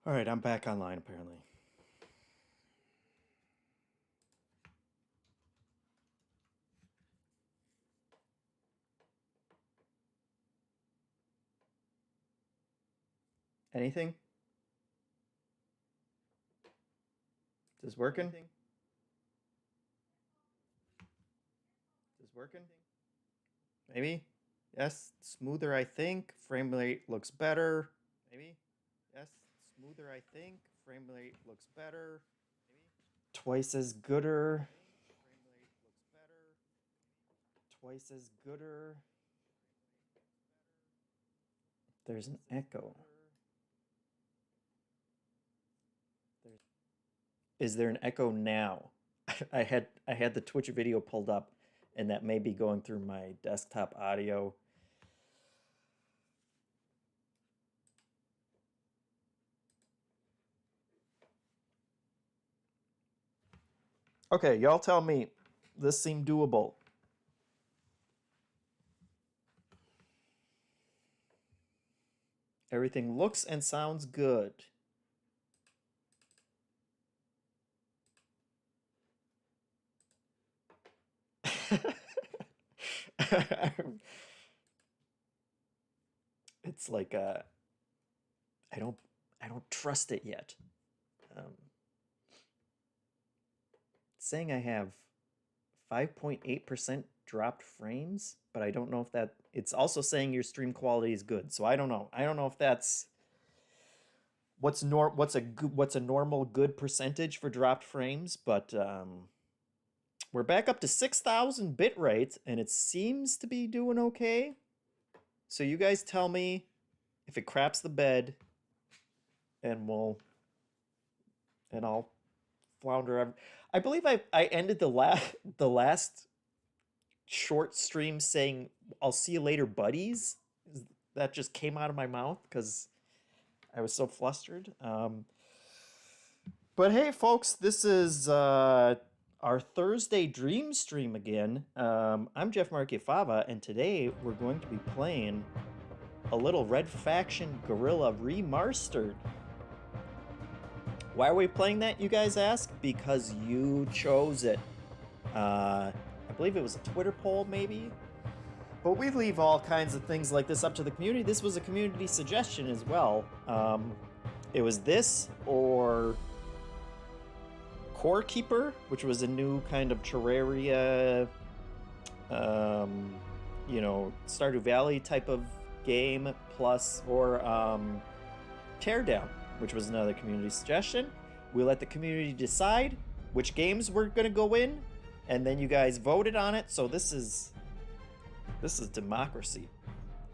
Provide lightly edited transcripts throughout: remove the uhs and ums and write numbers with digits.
All right, I'm back online apparently. Anything? Is this working? Is this working? Maybe? Yes, smoother I think. Frame rate looks better. Maybe? Yes, smoother I think. Frame rate looks better. Maybe? Twice as gooder. Frame rate looks better. Twice as gooder. There's an echo. Is there an echo now? I had the Twitch video pulled up, and that may be going through my desktop audio. Okay, y'all tell me. This seemed doable. Everything looks and sounds good. It's like I don't trust it yet. It's saying I have 5.8% dropped frames, but I don't know if that. It's also saying your stream quality is good, so I don't know. I don't know if that's what's a normal good percentage for dropped frames, but we're back up to 6,000 bit rate, and it seems to be doing okay. So you guys tell me if it craps the bed, and I'll flounder. I believe I ended the last short stream saying I'll see you later, buddies. That just came out of my mouth because I was so flustered. But hey, folks, this is our Thursday Dream stream again. I'm Jeff Fava, and today we're going to be playing a little Red Faction Guerilla Remastered. Why are we playing that, you guys ask? Because you chose it. I believe it was a Twitter poll, maybe? But we leave all kinds of things like this up to the community. This was a community suggestion as well. It was this or Core Keeper, which was a new kind of Terraria, you know, Stardew Valley type of game, plus, or Teardown, which was another community suggestion. We let the community decide which games we're gonna go in, and then you guys voted on it. So this is democracy,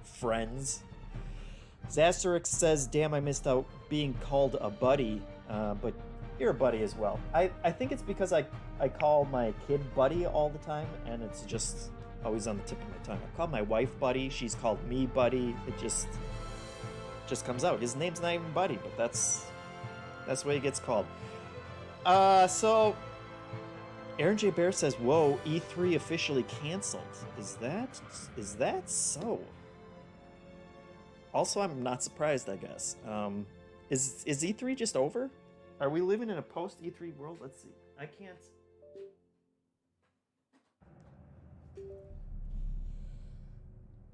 friends. Zasterix says, "Damn, I missed out being called a buddy," but you're a buddy as well. I think it's because I call my kid buddy all the time, and it's just always on the tip of my tongue. I call my wife buddy. She's called me buddy. It just comes out. His name's not even Buddy, but that's the way he gets called. So Aaron J. Bear says, "Whoa, E3 officially canceled." Is that so? Also, I'm not surprised, I guess. Is E3 just over? Are we living in a post E3 world? Let's see. I can't.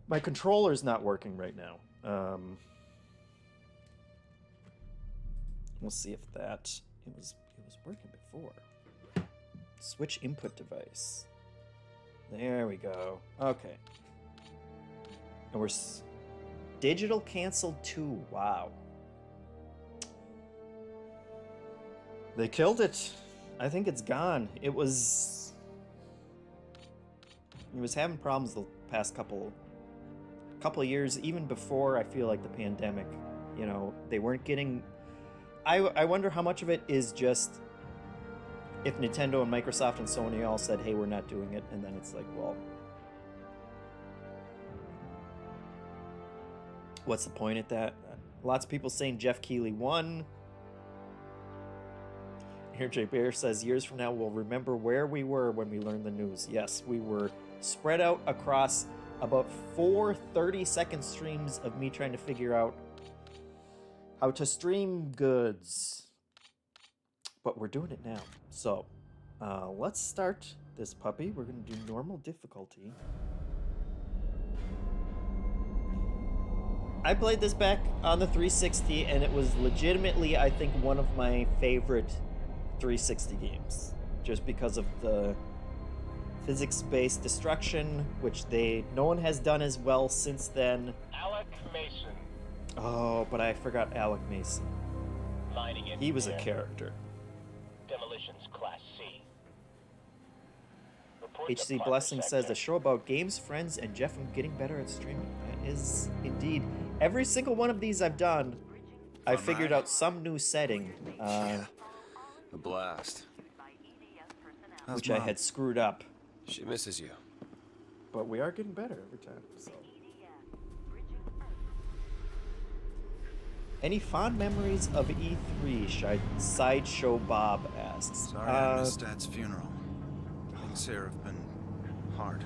My controller's not working right now. We'll see if that it was working before. Switch input device. There we go. Okay. And we're digital canceled too. Wow. They killed it. I think it's gone. It was having problems the past couple of years, even before I feel like the pandemic. You know, they weren't getting. I wonder how much of it is just if Nintendo and Microsoft and Sony all said, "Hey, we're not doing it," and then it's like, well, what's the point at that? Lots of people saying Jeff Keighley won. Here, Jay Bear says, "Years from now, we'll remember where we were when we learned the news." Yes, we were spread out across about 4 30-second streams of me trying to figure out How to stream goods. But we're doing it now. So, let's start this puppy. We're going to do normal difficulty. I played this back on the 360, and it was legitimately, I think, one of my favorite 360 games. Just because of the physics-based destruction, which no one has done as well since then. Alec Mason. Oh, but I forgot Alec Mason. He was a character. Demolitions Class C. HC Blessing says, a show about games, friends, and JeffM getting better at streaming. That is indeed. Every single one of these I've done, I figured out some new setting. A blast. Which I had screwed up. She misses you. But we are getting better every time, so. Any fond memories of E3? Sideshow Bob asks. Sorry I missed Dad's funeral. Things here have been hard.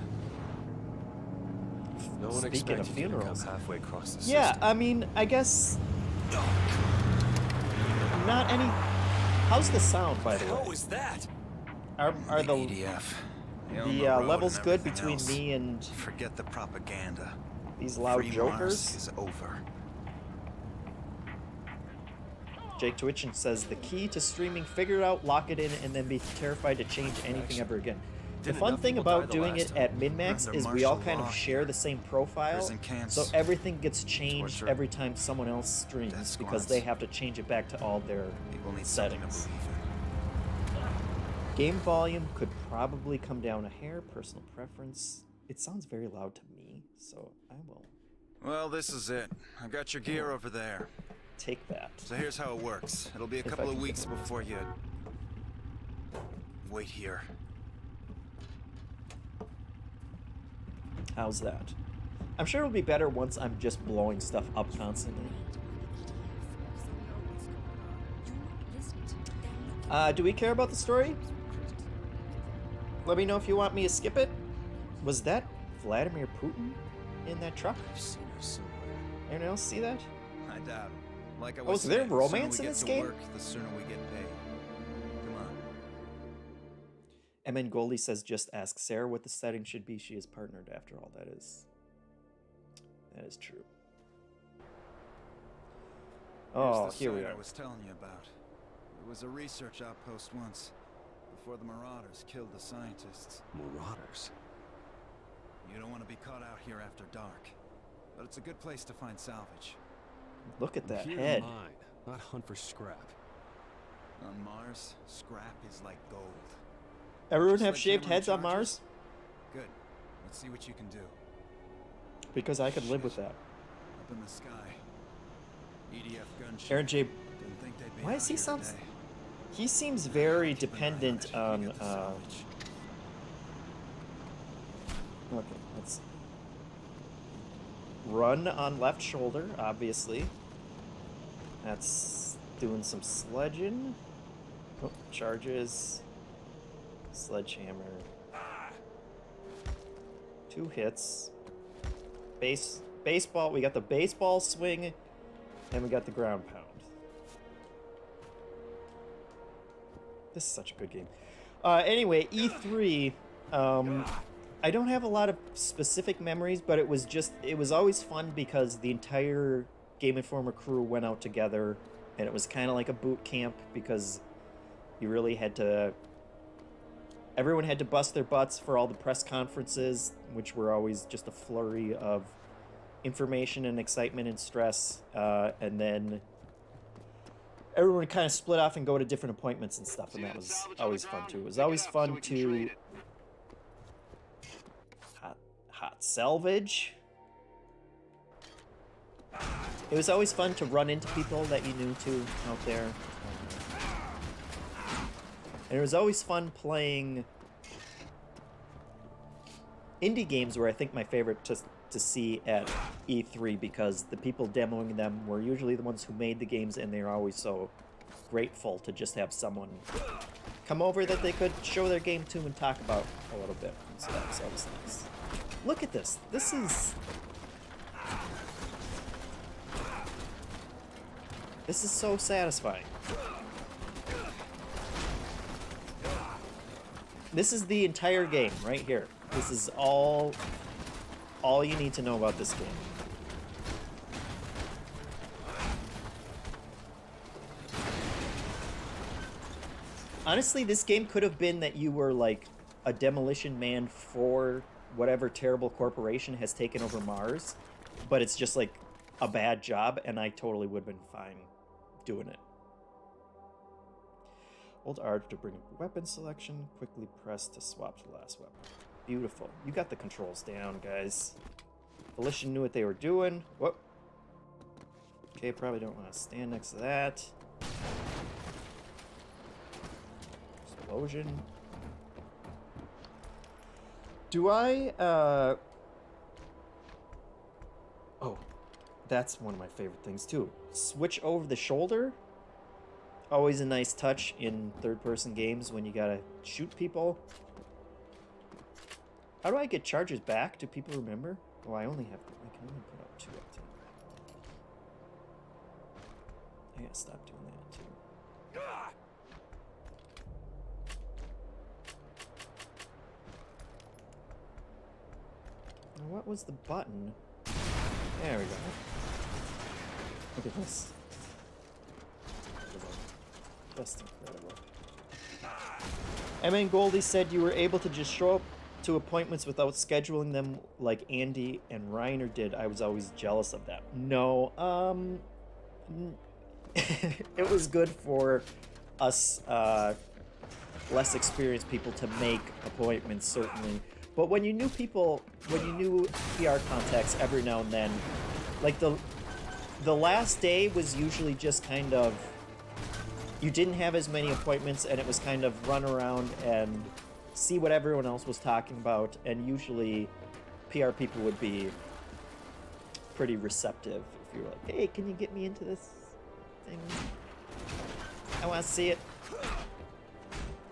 No one Speaking expected of you to come funerals. halfway across the Yeah, system. I mean, I guess not any. How's the sound, by the way? What was that? Are the EDF. levels good between me and Forget the propaganda. these loud Free jokers? Mars is over. Jake Twitchin says the key to streaming: figure it out, lock it in, and then be terrified to change anything ever again. The Didn't fun enough thing people die about the doing last it time? at MinnMax Under is we all martial kind law of share here. the same profile, Prison camps, so everything gets changed torture, every time someone else streams death because squads. they have to change it back to all their People need something to settings. believe in. Game volume could probably come down a hair. Personal preference. It sounds very loud to me, so I will Well, this is it. I've got your gear over there. take that. So here's how it works. It'll be a If I couple can of get weeks it. before you wait here. How's that? I'm sure it'll be better once I'm just blowing stuff up constantly. Do we care about the story? Let me know if you want me to skip it. Was that Vladimir Putin in that truck? I've seen her somewhere. Anyone else see that? I doubt it. Like I Oh, was is there saying, romance the in sooner we this get to game? work, the sooner we get paid. Come on. MN Goldie says, just ask Sarah what the setting should be. She is partnered after all. That is true. Oh, Here's the here we site are. I was telling you about. It was a research outpost once, before the Marauders killed the scientists. Marauders. You don't want to be caught out here after dark, but it's a good place to find salvage. Look at that Here head. mine, not hunt for scrap. On Mars, scrap is like gold. Everyone Just have like shaved Cameron heads on charges? Mars? Good. Let's see what you can do. Because I could live with that. Up in the sky. EDF gunship. Aaron J. Didn't think they'd be Why out does he here sound... today. He seems very Keep an eye dependent it. You on... get the salvage. Okay, let's... Run on left shoulder, obviously. That's doing some sledging. Oh, charges. Sledgehammer. 2 hits. Baseball. We got the baseball swing, and we got the ground pound. This is such a good game. Anyway, E3. I don't have a lot of specific memories, but it was always fun because the entire Game Informer crew went out together, and it was kind of like a boot camp because you really had to... Everyone had to bust their butts for all the press conferences, which were always just a flurry of information and excitement and stress, and then everyone would kind of split off and go to different appointments and stuff, and that was always fun too. It was always fun to... Hot salvage. It was always fun to run into people that you knew too out there. And it was always fun playing indie games were I think my favorite to see at E3 because the people demoing them were usually the ones who made the games and they're always so grateful to just have someone come over that they could show their game to and talk about a little bit. So that was always nice. Look at this. This is... This is so satisfying. This is the entire game right here. This is all you need to know about this game. Honestly, this game could have been that you were like a demolition man for whatever terrible corporation has taken over Mars, but it's just like a bad job, and I totally would have been fine doing it. Hold R to bring up weapon selection, quickly press to swap to the last weapon. Beautiful. You got the controls down, guys. Volition knew what they were doing. Whoop. Okay, probably don't want to stand next to that. Explosion. Do I, Oh, that's one of my favorite things, too. Switch over the shoulder. Always a nice touch in third-person games when you gotta shoot people. How do I get charges back? Do people remember? Oh, I can only put up 2 at a time. I gotta stop doing that, too. Now, what was the button? There we go. Look at this. Just incredible. M and Goldie said you were able to just show up to appointments without scheduling them like Andy and Reiner did. I was always jealous of that. No, it was good for us less experienced people to make appointments, certainly. But when you knew people, when you knew PR contacts every now and then, like the last day was usually just kind of, you didn't have as many appointments, and it was kind of run around and see what everyone else was talking about, and usually PR people would be pretty receptive if you were like, hey, can you get me into this thing? I want to see it.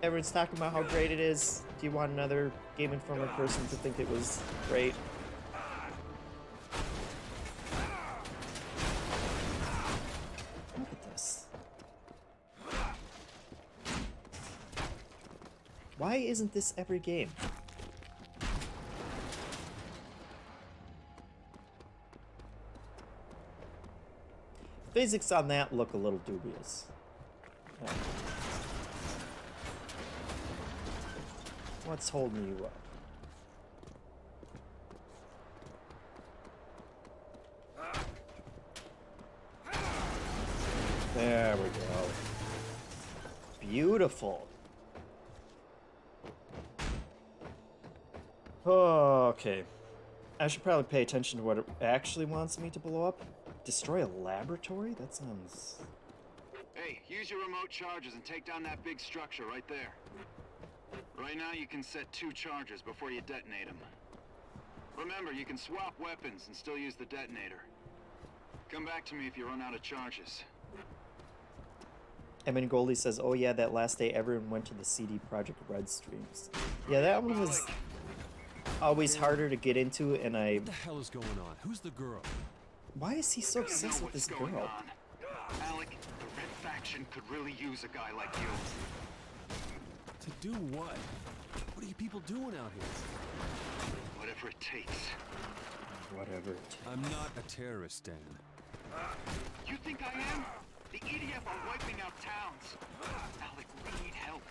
Everyone's talking about how great it is. Do you want another Game Informer person to think it was great? Look at this. Why isn't this every game? Physics on that look a little dubious. What's holding you up? There we go. Beautiful. Okay. I should probably pay attention to what it actually wants me to blow up. Destroy a laboratory? That sounds... Hey, use your remote charges and take down that big structure right there. Right now you can set 2 charges before you detonate them. Remember, you can swap weapons and still use the detonator. Come back to me if you run out of charges. Emin Goldie says, oh yeah, that last day everyone went to the CD Projekt Red streams. Yeah, that one was always harder to get into, and I... What the hell is going on? Who's the girl? Why is he so obsessed with this girl? Alec, the Red Faction could really use a guy like you. To do what? What are you people doing out here? Whatever it takes. Whatever it takes. I'm not a terrorist, Dan. You think I am? The EDF are wiping out towns. Alec, we need help.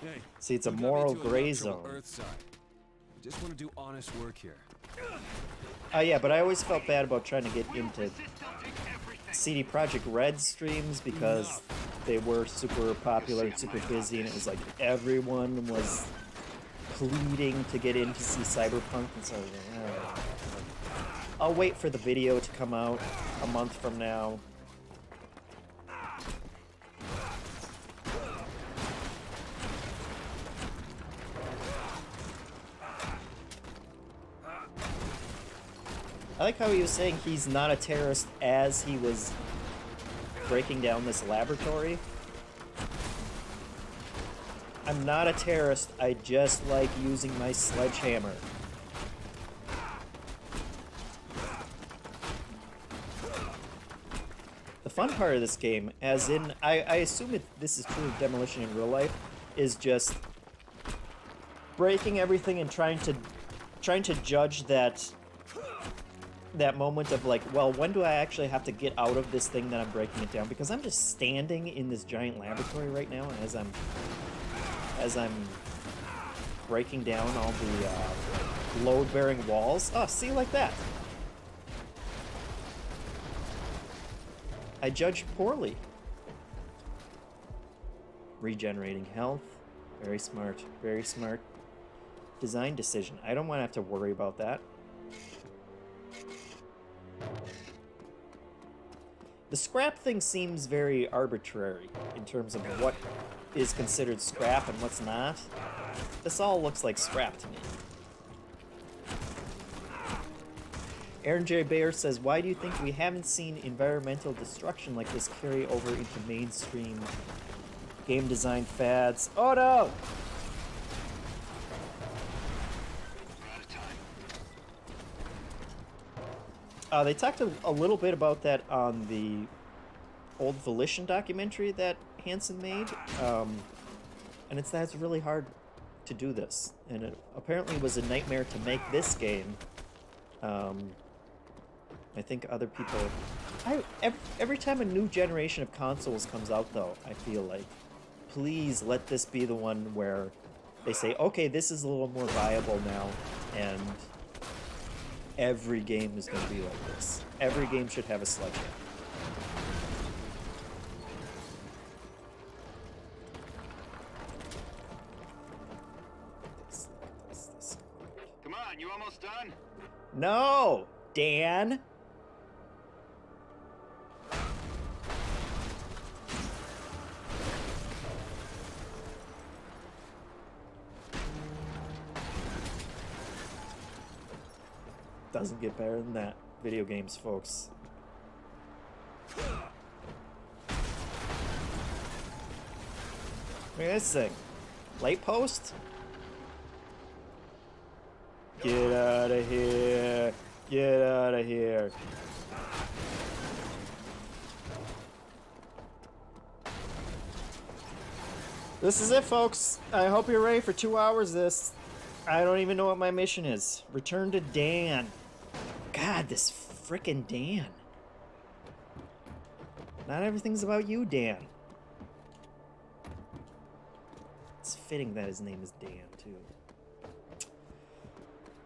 Hey, See, it's a you got me moral to a gray neutral zone. Earthside. I just want to do honest work here. Yeah, but I always felt bad about trying to get into CD Projekt Red streams because they were super popular and super busy, and it was like everyone was pleading to get in to see Cyberpunk, and so I was like, oh. I'll wait for the video to come out a month from now. I like how he was saying he's not a terrorist as he was breaking down this laboratory. I'm not a terrorist, I just like using my sledgehammer. fun part of this game, as in, I assume this is true of Demolition in real life, is just breaking everything and trying to judge that moment of like, well, when do I actually have to get out of this thing that I'm breaking it down? Because I'm just standing in this giant laboratory right now, and as I'm breaking down all the load-bearing walls. Oh, see, like that. I judged poorly. Regenerating health. Very smart. Very smart design decision. I don't want to have to worry about that. The scrap thing seems very arbitrary in terms of what is considered scrap and what's not. This all looks like scrap to me. Aaron J. Bayer says, why do you think we haven't seen environmental destruction like this carry over into mainstream game design fads? Oh no! They talked a little bit about that on the old Volition documentary that Hansen made, and it's that it's really hard to do this, and it apparently was a nightmare to make this game. I think other people... every time a new generation of consoles comes out, though, I feel like, please let this be the one where they say, okay, this is a little more viable now, and every game is going to be like this. Every game should have a sledgehammer. Come on, you almost done? No, Dan. Doesn't get better than that. Video games, folks. Look at this thing. Light post? Get out of here. Get out of here. This is it, folks. I hope you're ready for 2 hours this. I don't even know what my mission is. Return to Dan. God, this frickin' Dan. Not everything's about you, Dan. It's fitting that his name is Dan, too.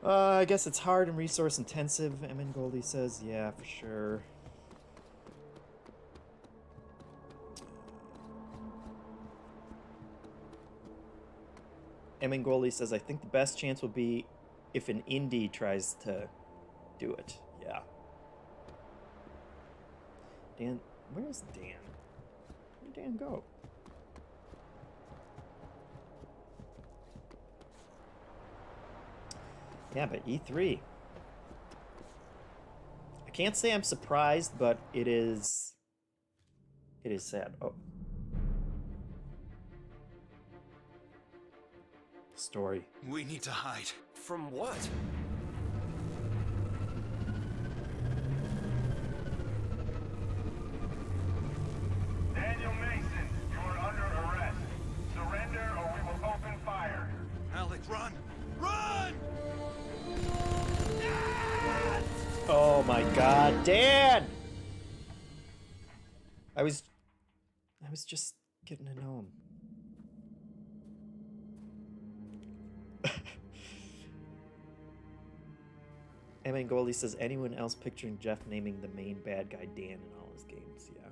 I guess it's hard and resource intensive, Emin Goldie says. Yeah, for sure. Emin Goldie says, I think the best chance will be if an indie tries to do it. Yeah. Dan, where's Dan? Where'd Dan go? Yeah, but E3. I can't say I'm surprised, but it is sad. Oh. Story. We need to hide. From what? Daniel Mason, you are under arrest. Surrender or we will open fire. Alec, run! Run! Oh my God, Dan! I was just getting to know him. Emin Goldie says, anyone else picturing Jeff naming the main bad guy Dan in all his games? Yeah.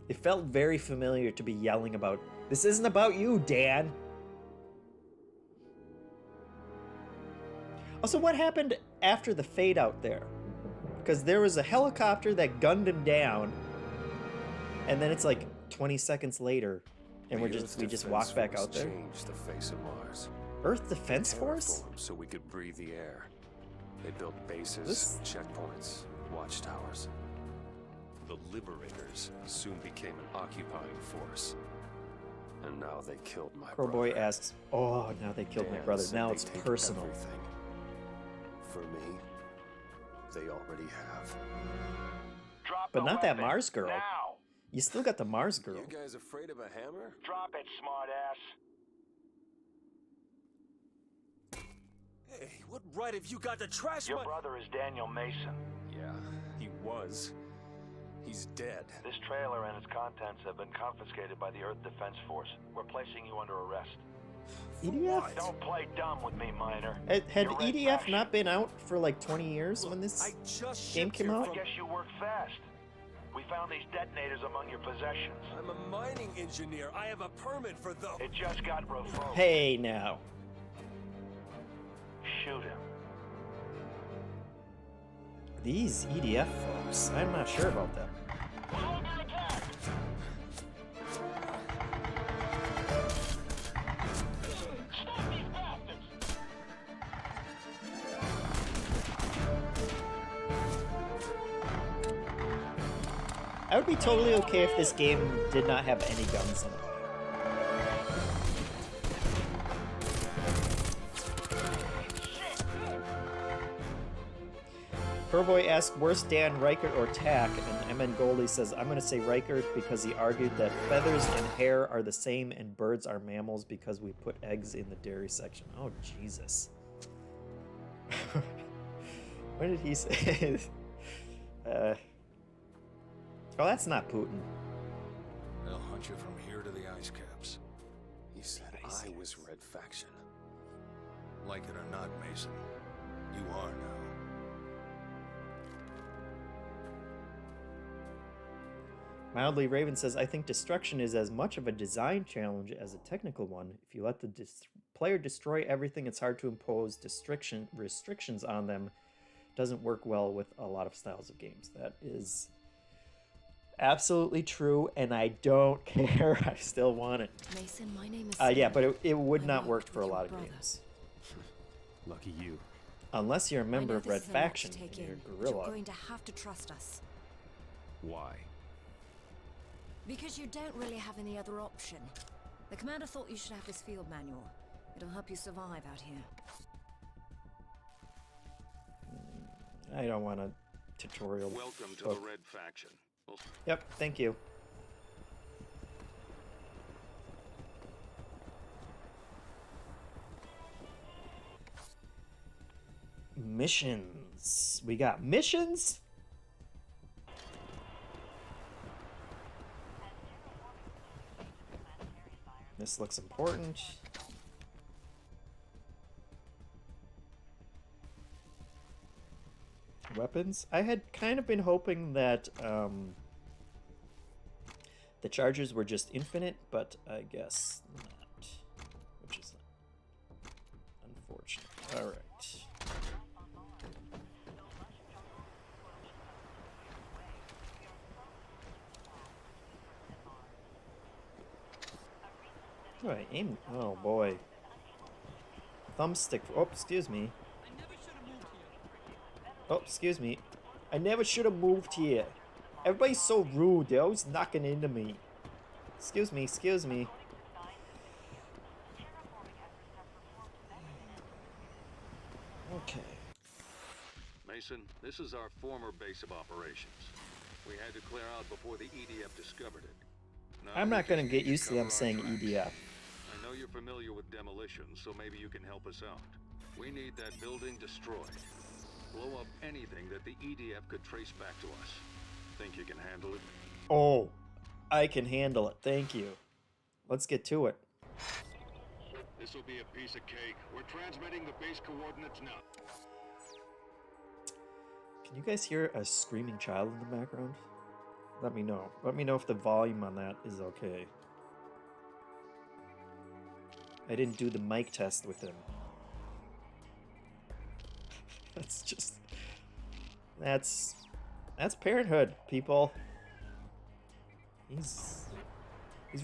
It felt very familiar to be yelling about, this isn't about you, Dan! Also, what happened after the fade out there? Because there was a helicopter that gunned him down, and then it's like 20 seconds later, and we just walked back out there. Changed the face of Mars. Earth Defense Force? So we could breathe the air. They built bases, checkpoints, watchtowers. The Liberators soon became an occupying force. And now they killed my brother. Crowboy asks, oh, now they killed my brother. Now it's take personal. Everything. For me, they already have. Drop But the not that weapon. Mars girl. Now. You still got the Mars girl. You guys afraid of a hammer? Drop it, smartass. Hey, what right have you got to trash Your my... brother is Daniel Mason. Yeah, he was. He's dead. This trailer and its contents have been confiscated by the Earth Defense Force. We're placing you under arrest. EDF? Don't play dumb with me, Miner. Had Your red EDF faction. not been out for like 20 years when I this just game shipped came here out? from- Guess you work fast. We found these detonators among your possessions. I'm a mining engineer. I have a permit for those. It just got revoked. Hey now. Shoot him. These EDF folks, I'm not sure about them. We're under attack. Stop these bastards. I would be totally okay if this game did not have any guns in it. Purboy asked, worst Dan, Reichert, or Tack? And MN Goldie says, I'm going to say Reichert because he argued that feathers and hair are the same and birds are mammals because we put eggs in the dairy section. Oh, Jesus. What did he say? Oh, that's not Putin. They'll hunt you from here to the ice caps. He said I was Red Faction. Like it or not, Mason, you are now. Mildly Raven says, I think destruction is as much of a design challenge as a technical one. If you let the player destroy everything, it's hard to impose restrictions on them. Doesn't work well with a lot of styles of games. That is absolutely true, and I don't care. I still want it. Mason, my name is Yeah, Sam. but it would I not work work with for a your lot of brother. games. Lucky you. Unless you're a I member know of this Red is a lot to Faction take and you're in, but Guerilla. You're going to have to trust us. Why? Because you don't really have any other option. The commander thought you should have this field manual. It'll help you survive out here. I don't want a tutorial. Welcome to book. the Red Faction. Well, Yep, thank you. Missions. We got missions? This looks important. Weapons? I had kind of been hoping that the charges were just infinite, but I guess not. Which is unfortunate. Alright. Oh, I aim. Oh boy. Thumbstick. Oh, excuse me. Oh, excuse me. I never should have moved here. Everybody's so rude. They're always knocking into me. Excuse me, excuse me. Okay. Mason, this is our former base of operations. We had to clear out before the EDF discovered it. Now I'm we not going to just get need used to cover them our saying tracks. EDF. I know you're familiar with demolition, so maybe you can help us out. We need that building destroyed. Blow up anything that the EDF could trace back to us. Think you can handle it? Oh, I can handle it. Thank you. Let's get to it. This will be a piece of cake. We're transmitting the base coordinates now. Can you guys hear a screaming child in the background? Let me know. Let me know if the volume on that is okay. I didn't do the mic test with him. That's just... That's parenthood, people. He's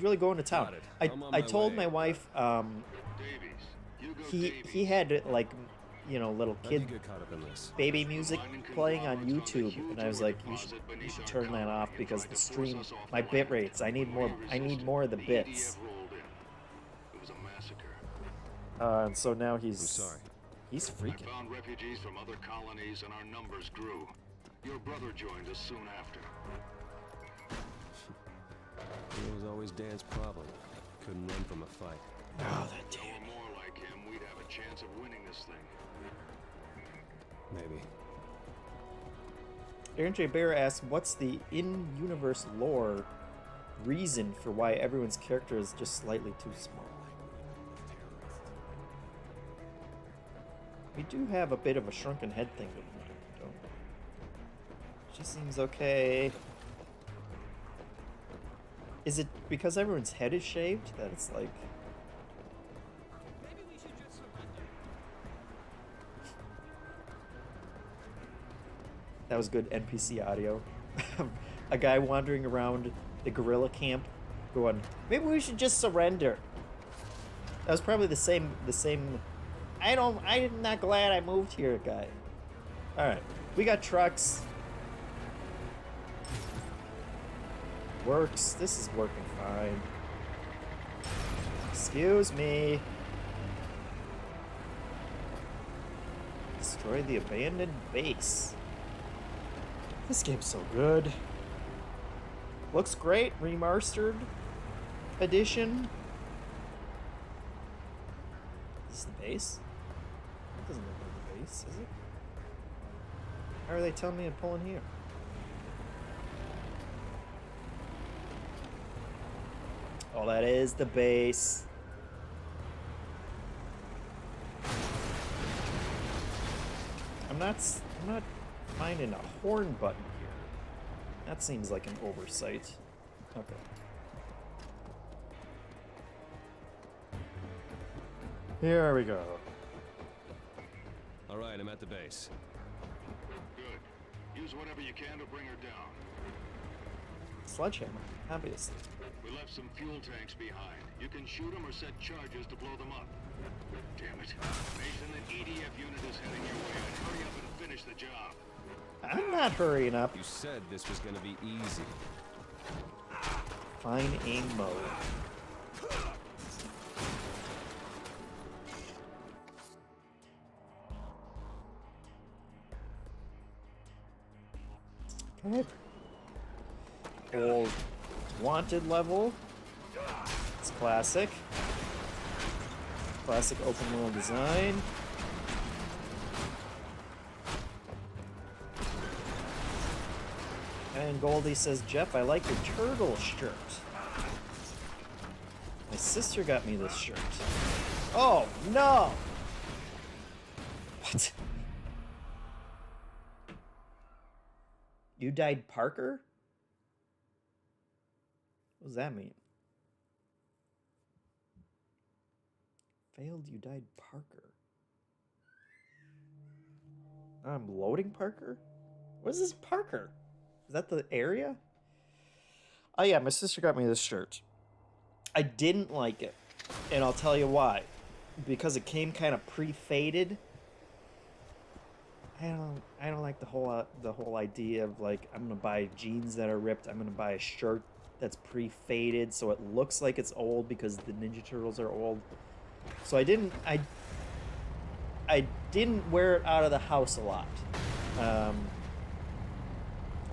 really going to town. Got it. I I'm on I my told way. my wife Davies. You go he Davies. had like, you know, little How'd you kid get caught up in this? baby music playing on YouTube, and I was like, you should turn that off because the stream, my bit rates, I need more of the bits. It was a massacre. And so now I'm sorry. he's I freaking. found refugees from other colonies and our numbers grew. Your brother joined us soon after. It was always Dan's problem. Couldn't run from a fight. Oh, that If we were more like him, we'd have a chance of winning this thing. Maybe. Aaron J. Bear asks, what's the in-universe lore reason for why everyone's character is just slightly too small? We do have a bit of a shrunken head thing going on, don't we? She seems okay. Is it because everyone's head is shaved that it's like... Maybe we should just surrender. That was good NPC audio. A guy wandering around the guerrilla camp going, maybe we should just surrender. That was probably the same I'm not glad I moved here guy. Alright, we got trucks. Works. This is working fine. Excuse me. Destroy the abandoned base. This game's so good. Looks great. Remastered edition. Is this the base? It doesn't look like the base, is it? How are they telling me to pull in here? Oh, that is the base. I'm not finding a horn button here. That seems like an oversight. Okay. Here we go. All right, I'm at the base. Good. Use whatever you can to bring her down. Sledgehammer, obviously. We left some fuel tanks behind. You can shoot them or set charges to blow them up. Damn it. Mason, an EDF unit is heading your way. I'd hurry up and finish the job. I'm not hurrying up. You said this was gonna be easy. Fine aim mode. Okay. Old wanted level. It's classic. Classic open world design. And Goldie says, Jeff, I like your turtle shirt. My sister got me this shirt. Oh, no! What? You died Parker? What does that mean? Failed, you died Parker. I'm loading Parker? What is this Parker? Is that the area? Oh yeah, my sister got me this shirt. I didn't like it, and I'll tell you why. Because it came kind of pre-faded. I don't like the whole idea of like I'm gonna buy jeans that are ripped. I'm gonna buy a shirt that's pre-faded so it looks like it's old because the Ninja Turtles are old. So I didn't wear it out of the house a lot.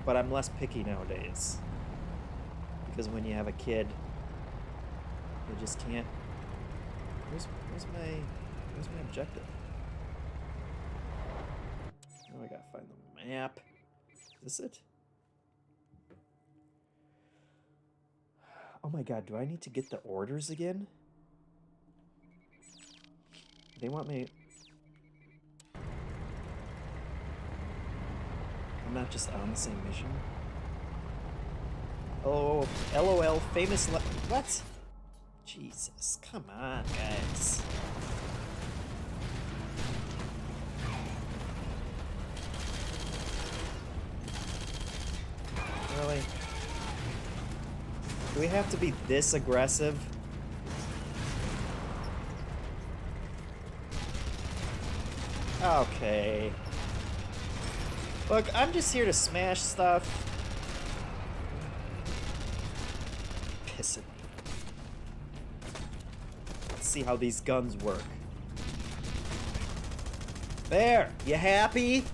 But I'm less picky nowadays. Because when you have a kid, you just can't. Where's my objective? Oh, I gotta find the map. Is this it? Oh my god, do I need to get the orders again? They want me... I'm not just on the same mission. Oh, LOL, famous what? Jesus, come on, guys. Really? Do we have to be this aggressive? Okay. Look, I'm just here to smash stuff. Pissing me. Let's see how these guns work. There! You happy?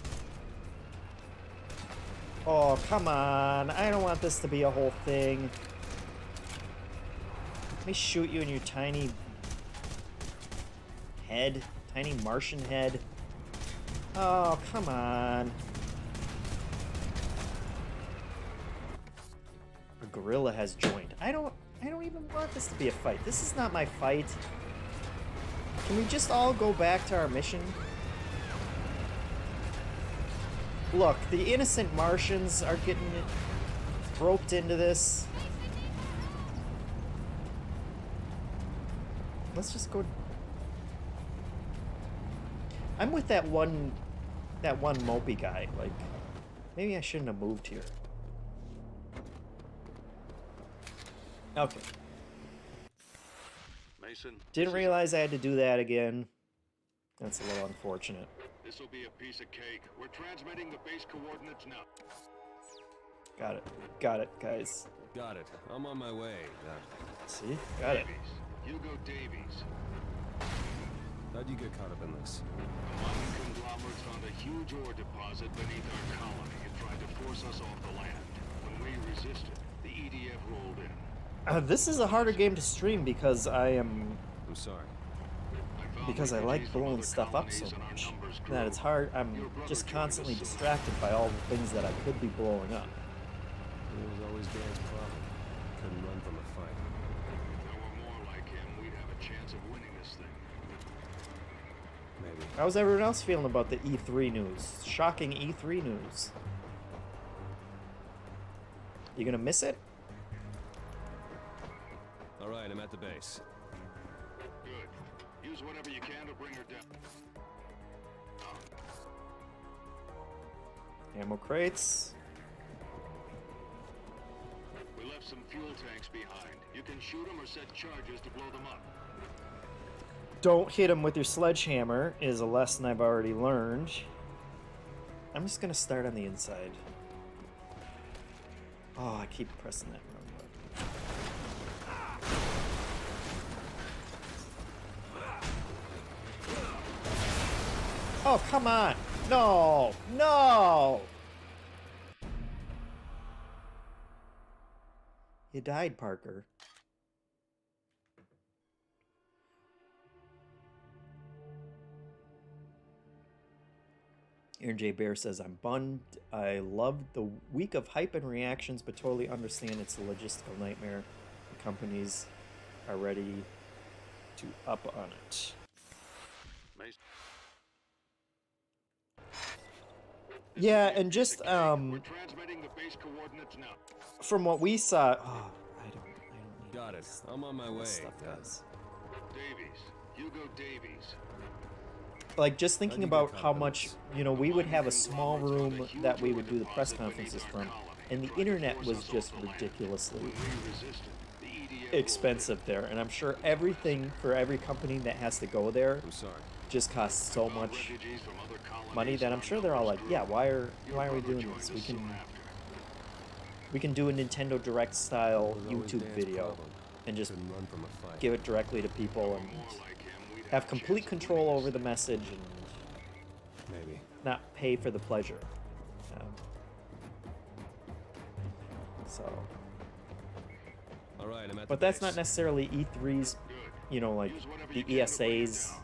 Oh, come on. I don't want this to be a whole thing. Let me shoot you in your tiny head. Tiny Martian head. Oh, come on. A Guerilla has joined. I don't even want this to be a fight. This is not my fight. Can we just all go back to our mission? Look, the innocent Martians are getting roped into this. Let's just go. I'm with that one mopey guy. Like, maybe I shouldn't have moved here. Okay. Mason. Didn't realize I had to do that again. That's a little unfortunate. This will be a piece of cake. We're transmitting the base coordinates now. Got it. Got it, guys. Got it. I'm on my way. See? Got it. Davies. Hugo Davies. How'd you get caught up in this? The mining conglomerates found a huge ore deposit beneath our colony and tried to force us off the land. When we resisted, the EDF rolled in. This is a harder game to stream because I'm sorry. because I like blowing stuff up so much that it's hard. I'm just constantly distracted by all the things that I could be blowing up. It was always Dan's problem. Couldn't run from a fight. If there were more like him, we'd have a chance of winning this thing. Maybe. How's everyone else feeling about the E3 news? Shocking E3 news. You gonna miss it? All right, I'm at the base. Good. Use whatever you can to bring her down. Ammo crates. We left some fuel tanks behind. You can shoot them or set charges to blow them up. Don't hit him with your sledgehammer is a lesson I've already learned. I'm just gonna start on the inside. Oh, I keep pressing that wrong button. Oh, come on! No! No! You died, Parker. Aaron J. Bear says, I'm bummed. I love the week of hype and reactions, but totally understand it's a logistical nightmare. The companies are ready to up on it. Yeah, and just We're transmitting the base coordinates now. from what we saw, oh, I don't need Got it. this I'm on my way. stuff, guys. Davies. Hugo Davies. Like, just thinking about how up in much, this? you know, we would have a small room that we would do the press conferences from, and the internet was just ridiculously When we resisted, the EDF expensive there, and I'm sure everything for every company that has to go there I'm sorry. just costs so found much refugees from other colonies money that I'm on sure they're all like, numbers yeah, grew. why are Your we brother doing joined this? us soon after. We can do a Nintendo Direct style It was always YouTube Dan's video problem. and just Couldn't run from a fight. give it directly to people and More like him, we'd have a complete chance of control winning over the this message and Maybe. not pay for the pleasure. So, All right, I'm at but the that's base. not necessarily E3's, you know, like Use whatever the you can to bring it ESA's down.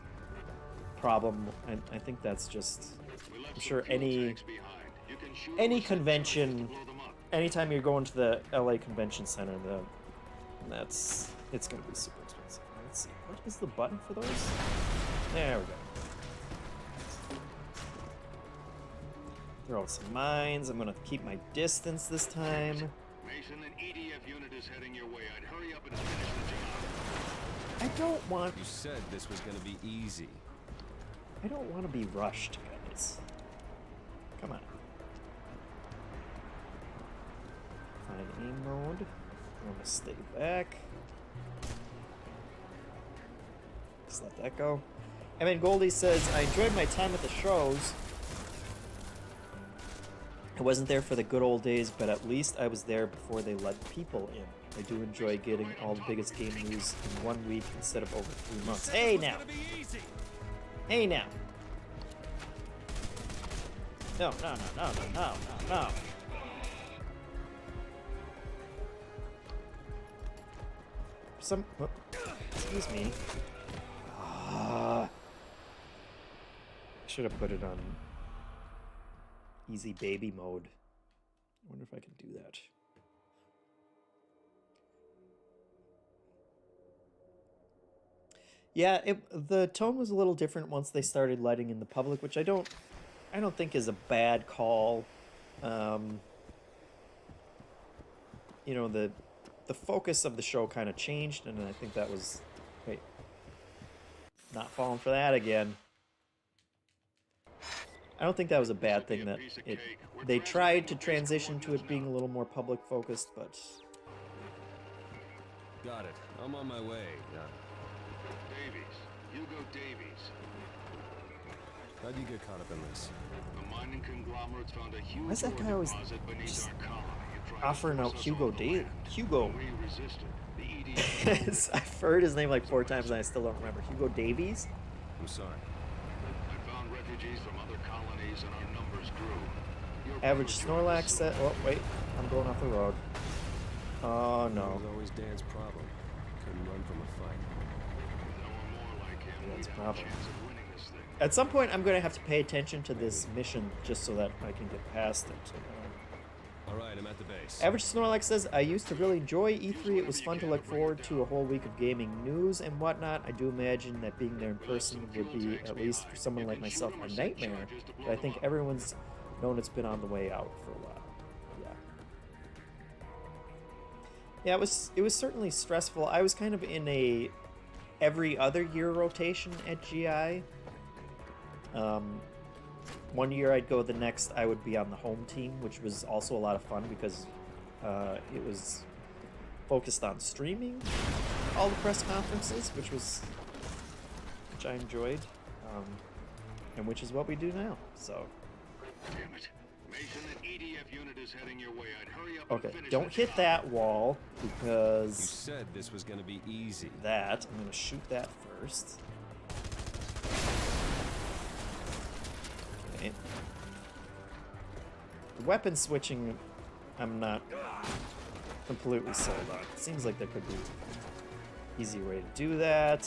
problem. I think that's just, We left I'm some sure fuel any tanks behind. You can shoot any or set charges convention, to blow them up. anytime you're going to the LA Convention Center, it's gonna be super expensive. Let's see, what is the button for those? There we go. Throw out some mines. I'm gonna keep my distance this time. Mason, an EDF unit is heading your way. I'd hurry up and finish the job. I don't want. You said this was gonna be easy. I don't want to be rushed, guys. Come on. Find aim mode. I'm gonna stay back. Just let that go. And then Goldie says, I enjoyed my time at the shows. I wasn't there for the good old days, but at least I was there before they let people in. I do enjoy getting all the biggest game news in 1 week instead of over 3 months. Hey now! Hey now! No. some... Oh, excuse me. I should have put it on easy baby mode. I wonder if I can do that. Yeah, the tone was a little different once they started letting in the public, which I don't think is a bad call. You know, the focus of the show kind of changed, and I think that was... Wait. Not falling for that again. I don't think that was a bad thing that they tried to transition to it being a little more public focused, but... Got it. I'm on my way. Davies. Hugo Davies. How'd you get caught up in this? The mining conglomerates found a huge Why's that guy always deposit beneath just our colony. offering out Hugo Davies? Hugo. We resisted. The EDF I've heard his name like 4 times and I still don't remember. Hugo Davies? I'm sorry. I found refugees from other colonies and our numbers grew. Your Average brother joined Snorlax us. set. Oh, wait. I'm going off the road. Oh, That no. was always Dan's problem. Couldn't run from a fight. No one more like him. That's We'd have a problem. chance of winning this thing. At some point, I'm going to have to pay attention to this mission just so that I can get past it. All right, I'm at the base. Average Snorlax says, I used to really enjoy E3. It was fun to look forward to a whole week of gaming news and whatnot. I do imagine that being there in person would be, at least for someone like myself, a nightmare. But I think everyone's known it's been on the way out for a while. Yeah, it was certainly stressful. I was kind of in a every other year rotation at GI. One year I'd go, the next I would be on the home team, which was also a lot of fun because it was focused on streaming all the press conferences, which I enjoyed, and which is what we do now. So. Damn it. Mason, an EDF unit is heading your way. I'd hurry up Okay, and finish don't the hit job. that wall You because said this was gonna be easy. that I'm gonna shoot that first. Okay. The weapon switching, I'm not completely sold on. It seems like there could be easier way to do that.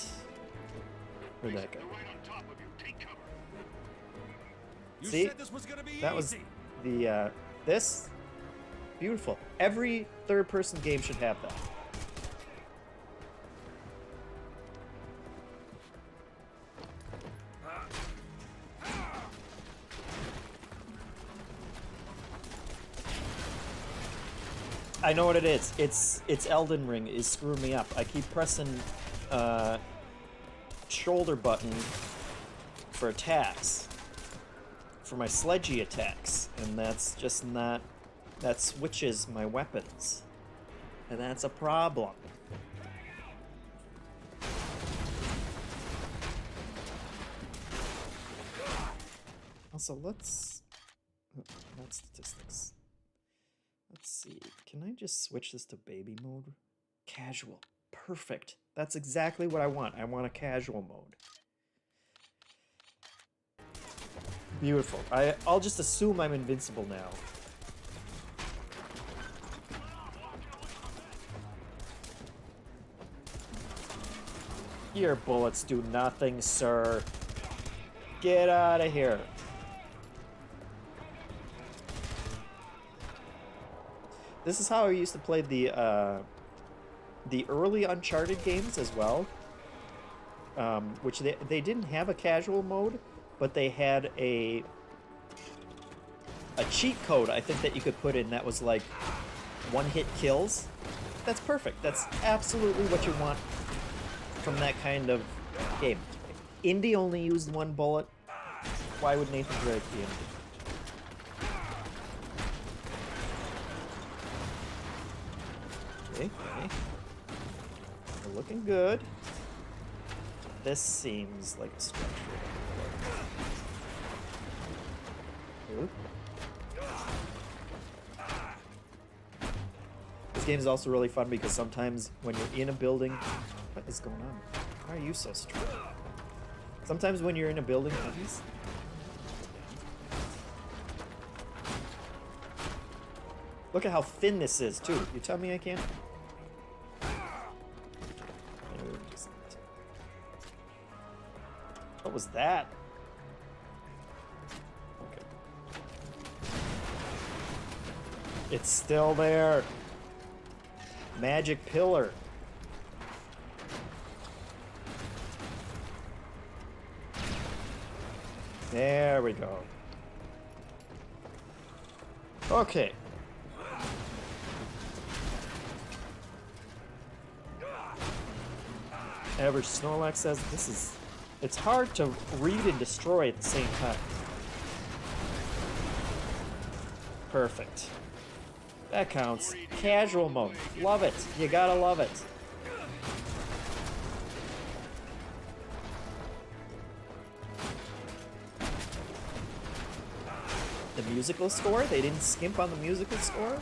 Where'd that go? They're right on top of you. Take cover. You See? said this was gonna be That was easy. the this beautiful. Every third-person game should have that. I know what it is. It's Elden Ring is screwing me up. I keep pressing shoulder button for attacks, for my sledgy attacks, and that's just not, that switches my weapons, and that's a problem. Also, let's, not statistics. Let's see, can I just switch this to baby mode? Casual, perfect. That's exactly what I want. I want a casual mode. Beautiful. I'll just assume I'm invincible now. Your bullets do nothing, sir. Get out of here. This is how I used to play the early Uncharted games as well, which they didn't have a casual mode, but they had a cheat code, I think, that you could put in that was like one-hit kills. That's perfect. That's absolutely what you want from that kind of game. Indy only used one bullet. Why would Nathan Drake be Indy? Okay, okay. We're looking good. This seems like a structure. Ooh. This game is also really fun because sometimes when you're in a building... What is going on? Why are you so strong? Sometimes when you're in a building... Look at how thin this is, too. You tell me I can't... was that? Okay. It's still there. Magic pillar. There we go. Okay. Average Snorlax says it's hard to read and destroy at the same time. Perfect. That counts. Casual mode. Love it. You gotta love it. The musical score? They didn't skimp on the musical score?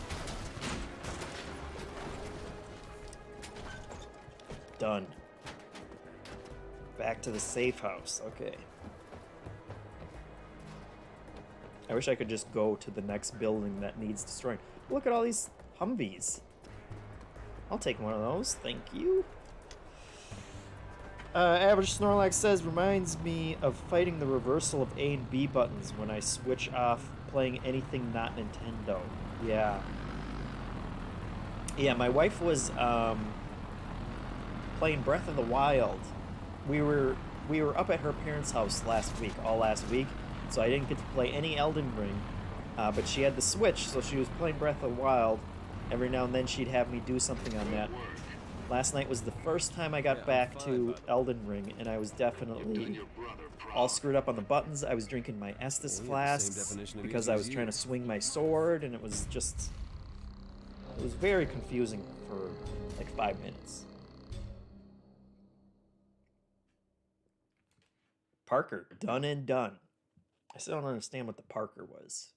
Done. Back to the safe house. Okay. I wish I could just go to the next building that needs destroying. Look at all these Humvees. I'll take one of those. Thank you. Average Snorlax says, reminds me of fighting the reversal of A and B buttons when I switch off playing anything not Nintendo. Yeah. Yeah, my wife was playing Breath of the Wild. We were up at her parents' house all last week, so I didn't get to play any Elden Ring. But she had the Switch, so she was playing Breath of the Wild. Every now and then she'd have me do something on that. Last night was the first time I got back to Elden Ring, and I was definitely all screwed up on the buttons. I was drinking my Estus flasks because I was trying to swing my sword, and it was very confusing for like 5 minutes. Parker, done and done. I still don't understand what the Parker was.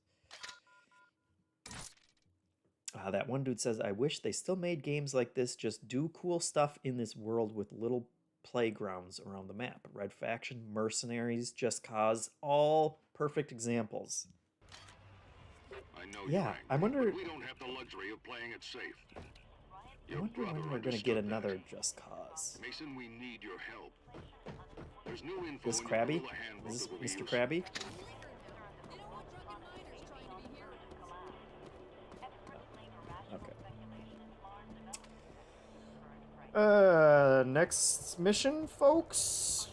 That one dude says, I wish they still made games like this. Just do cool stuff in this world with little playgrounds around the map. Red Faction, Mercenaries, Just Cause, all perfect examples. I know Yeah, I wonder. we don't have the luxury of playing it safe. I wonder when we're gonna get another Just Cause. Mason, we need your help. There's new info This in Krabby? your Guerilla handbook Is this that will be Mr. useful. Krabby? Okay. Next mission, folks?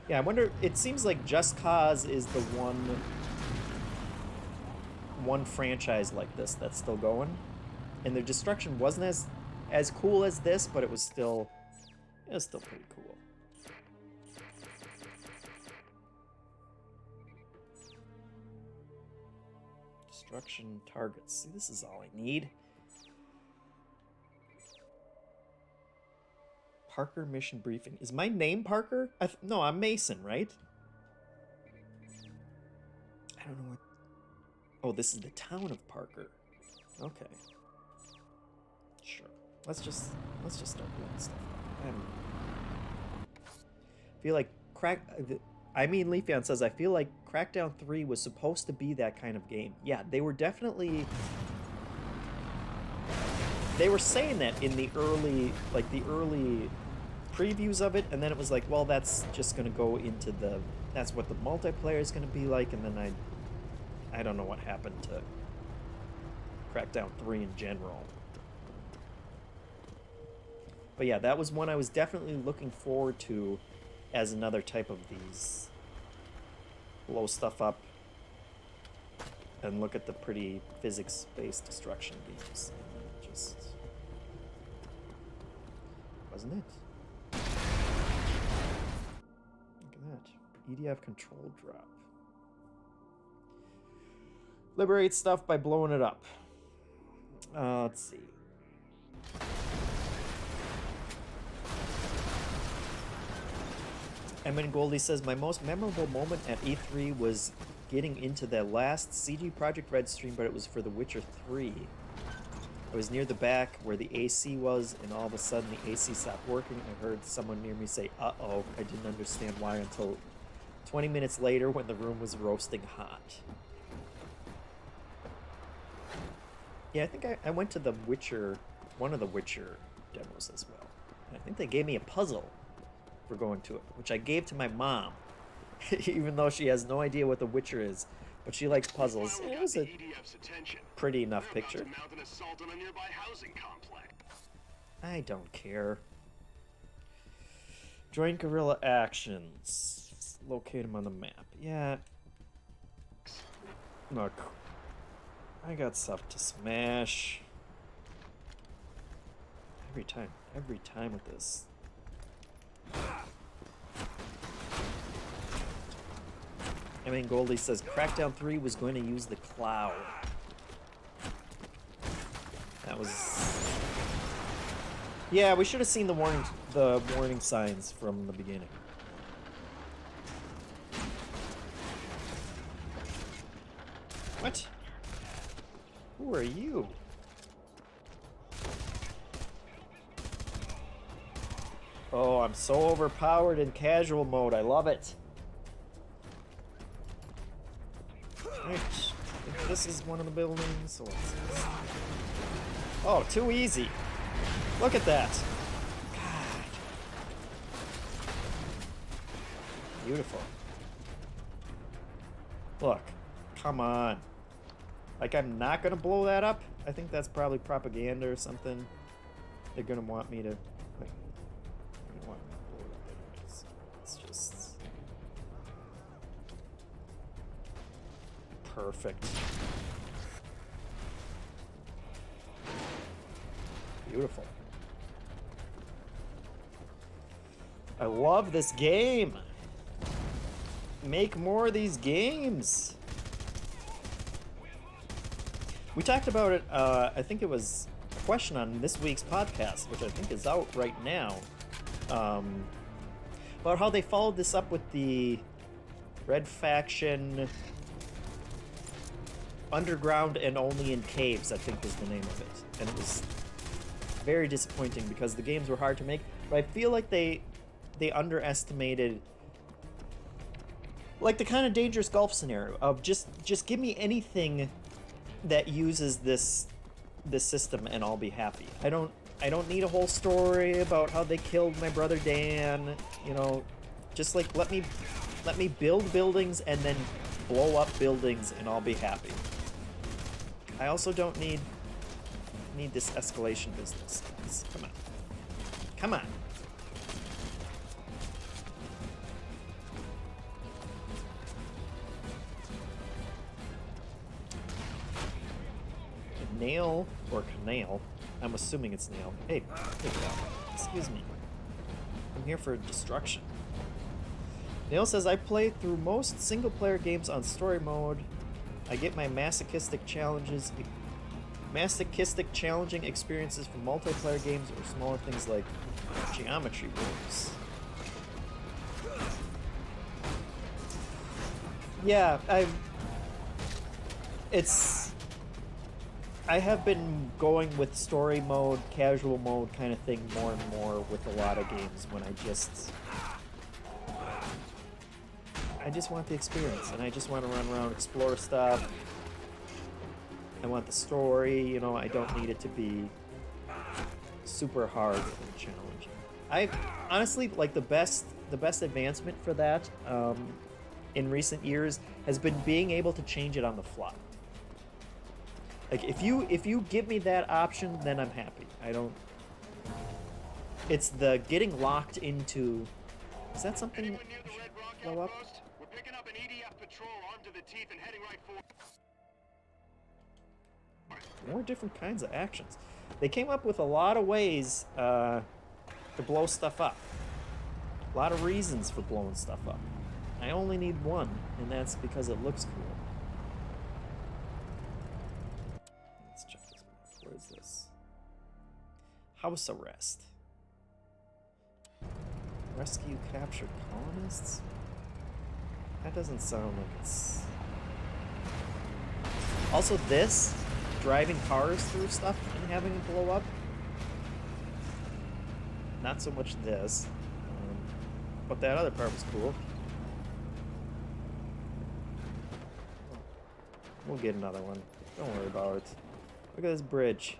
Yeah, I wonder, it seems like Just Cause is the one franchise like this that's still going. And the destruction wasn't as cool as this, but it was still pretty cool. Destruction targets. See, this is all I need. Parker mission briefing. Is my name Parker? No, I'm Mason, right? I don't know what... Oh, this is the town of Parker. Okay. Sure. Let's just start doing stuff. I feel like Leafeon says, I feel like Crackdown 3 was supposed to be that kind of game. Yeah, they were definitely... They were saying that in the early previews of it, and then it was like, well, that's just going to go into that's what the multiplayer is going to be like, and then I don't know what happened to Crackdown 3 in general. But yeah, that was one I was definitely looking forward to as another type of these blow stuff up and look at the pretty physics-based destruction games. Just wasn't it? Look at that. EDF control drop. Liberate stuff by blowing it up. Let's see. Emin Goldie says, my most memorable moment at E3 was getting into the last CG Projekt Red stream, but it was for The Witcher 3. I was near the back where the AC was, and all of a sudden the AC stopped working. I heard someone near me say, uh-oh. I didn't understand why until 20 minutes later when the room was roasting hot. Yeah, I think I went to the Witcher, one of the Witcher demos as well. I think they gave me a puzzle. for going to it, which I gave to my mom, even though she has no idea what The Witcher is, but she likes puzzles. It was a pretty enough picture. I don't care. Join Guerilla actions. Locate them on the map. Yeah. Look. I got stuff to smash. Every time with this. I mean, Goldie says Crackdown 3 was going to use the cloud. That was... Yeah, we should have seen the warning signs from the beginning. What? Who are you? Oh, I'm so overpowered in casual mode. I love it. Right. This is one of the buildings. Or what's this? Oh, too easy. Look at that. God. Beautiful. Look. Come on. Like, I'm not gonna blow that up? I think that's probably propaganda or something. They're gonna want me to... Wait. They don't want me to blow it up anyways. It's just... Perfect. Beautiful. I love this game. Make more of these games. We talked about it, I think it was a question on this week's podcast, which I think is out right now, about how they followed this up with the Red Faction Underground and Only in Caves, I think was the name of it. And it was very disappointing because the games were hard to make, but I feel like they underestimated like the kind of dangerous golf scenario of just give me anything that uses this system and I'll be happy. I don't need a whole story about how they killed my brother Dan, you know, just like let me build buildings and then blow up buildings and I'll be happy. I also don't need this escalation business. Come on. Come on. Nail or Canal. I'm assuming it's Nail. Hey, excuse me. I'm here for destruction. Nail says, I play through most single-player games on story mode. I get my masochistic challenging experiences from multiplayer games or smaller things like geometry wars. Yeah, I have been going with story mode, casual mode kind of thing more and more with a lot of games when I just want the experience and I just want to run around, explore stuff. I want the story, you know, I don't need it to be super hard and challenging. I honestly, like, the best advancement for that in recent years has been being able to change it on the fly. Like, if you give me that option, then I'm happy. It's the getting locked into... Is that something that should blow up? We're picking up an EDF patrol armed to the teeth and heading right for... More different kinds of actions. They came up with a lot of ways to blow stuff up. A lot of reasons for blowing stuff up. I only need one, and that's because it looks cool. Let's check this map. Where is this? House arrest. Rescue captured colonists? That doesn't sound like it's... Also this, driving cars through stuff and having it blow up. Not so much this. But that other part was cool. We'll get another one. Don't worry about it. Look at this bridge.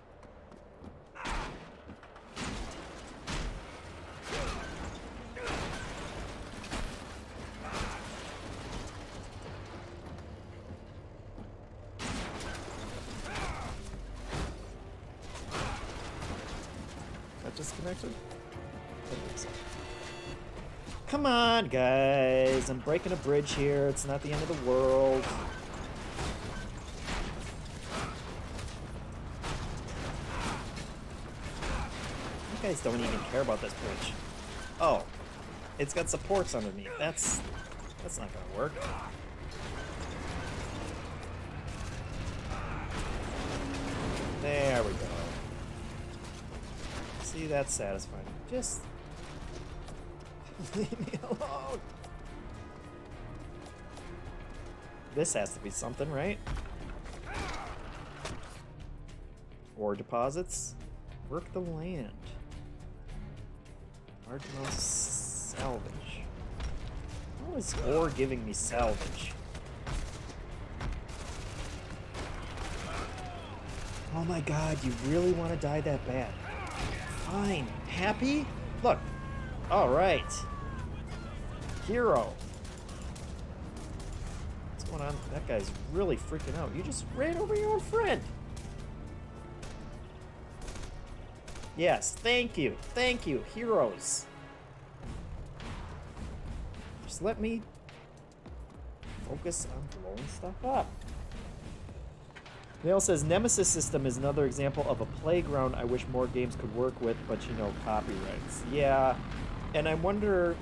disconnected? I think so. Come on, guys. I'm breaking a bridge here. It's not the end of the world. You guys don't even care about this bridge. Oh. It's got supports underneath. That's not gonna work. There we go. See, that's satisfying. Just leave me alone. This has to be something, right? Ore deposits. Work the land. Large amounts of salvage. How is ore giving me salvage? Oh my god, you really want to die that bad? Fine. Happy? Look. Alright. Hero. What's going on? That guy's really freaking out. You just ran over your own friend. Yes, thank you. Thank you, heroes. Just let me focus on blowing stuff up. Nail says, Nemesis system is another example of a playground I wish more games could work with, but you know, copyrights. Yeah, and I wonder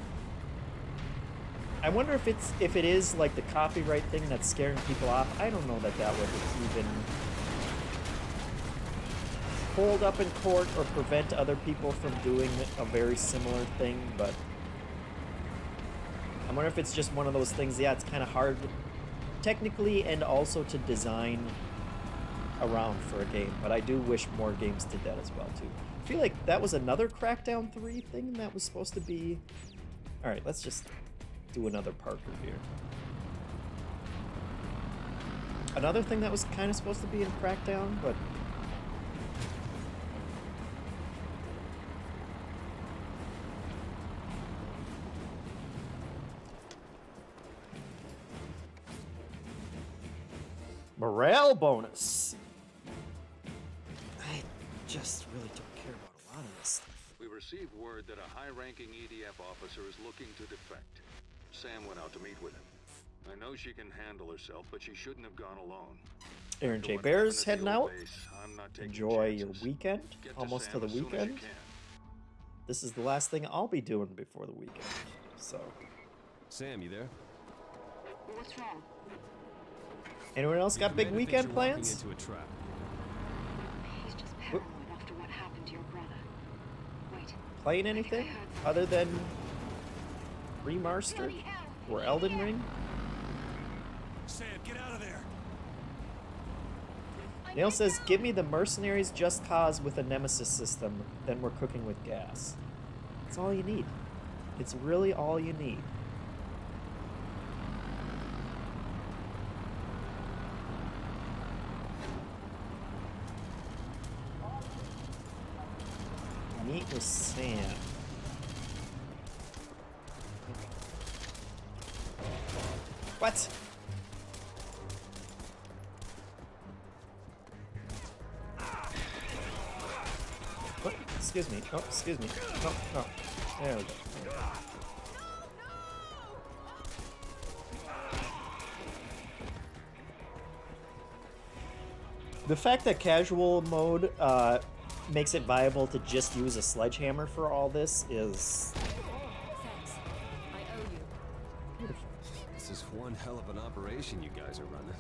if it is like the copyright thing that's scaring people off. I don't know that would even hold up in court or prevent other people from doing a very similar thing, but I wonder if it's just one of those things. Yeah, it's kind of hard technically and also to design around for a game, but I do wish more games did that as well too. I feel like that was another Crackdown 3 thing that was supposed to be... Alright, let's just do another Parker here. Another thing that was kind of supposed to be in Crackdown, but... Morale bonus! I just really don't care about a lot of this stuff. We received word that a high-ranking EDF officer is looking to defect. Sam went out to meet with him. I know she can handle herself, but she shouldn't have gone alone. Aaron J. Bears heading out. Enjoy your weekend. Almost to the weekend. This is the last thing I'll be doing before the weekend. So. Sam, you there? What's wrong? Anyone else got big weekend plans? Into a trap. He's just paranoid after what happened to your brother. Wait. Playing anything other than Remastered or Elden Ring? Sam, get out of there! Nail says, give me the Mercenaries Just Cause with a Nemesis system, then we're cooking with gas. That's all you need. It's really all you need. Meet with Sam. What? What? Excuse me. Oh, excuse me. No, no. There we go. The fact that casual mode makes it viable to just use a sledgehammer for all this is... Thanks. I owe you. beautiful. This is one hell of an operation you guys are running.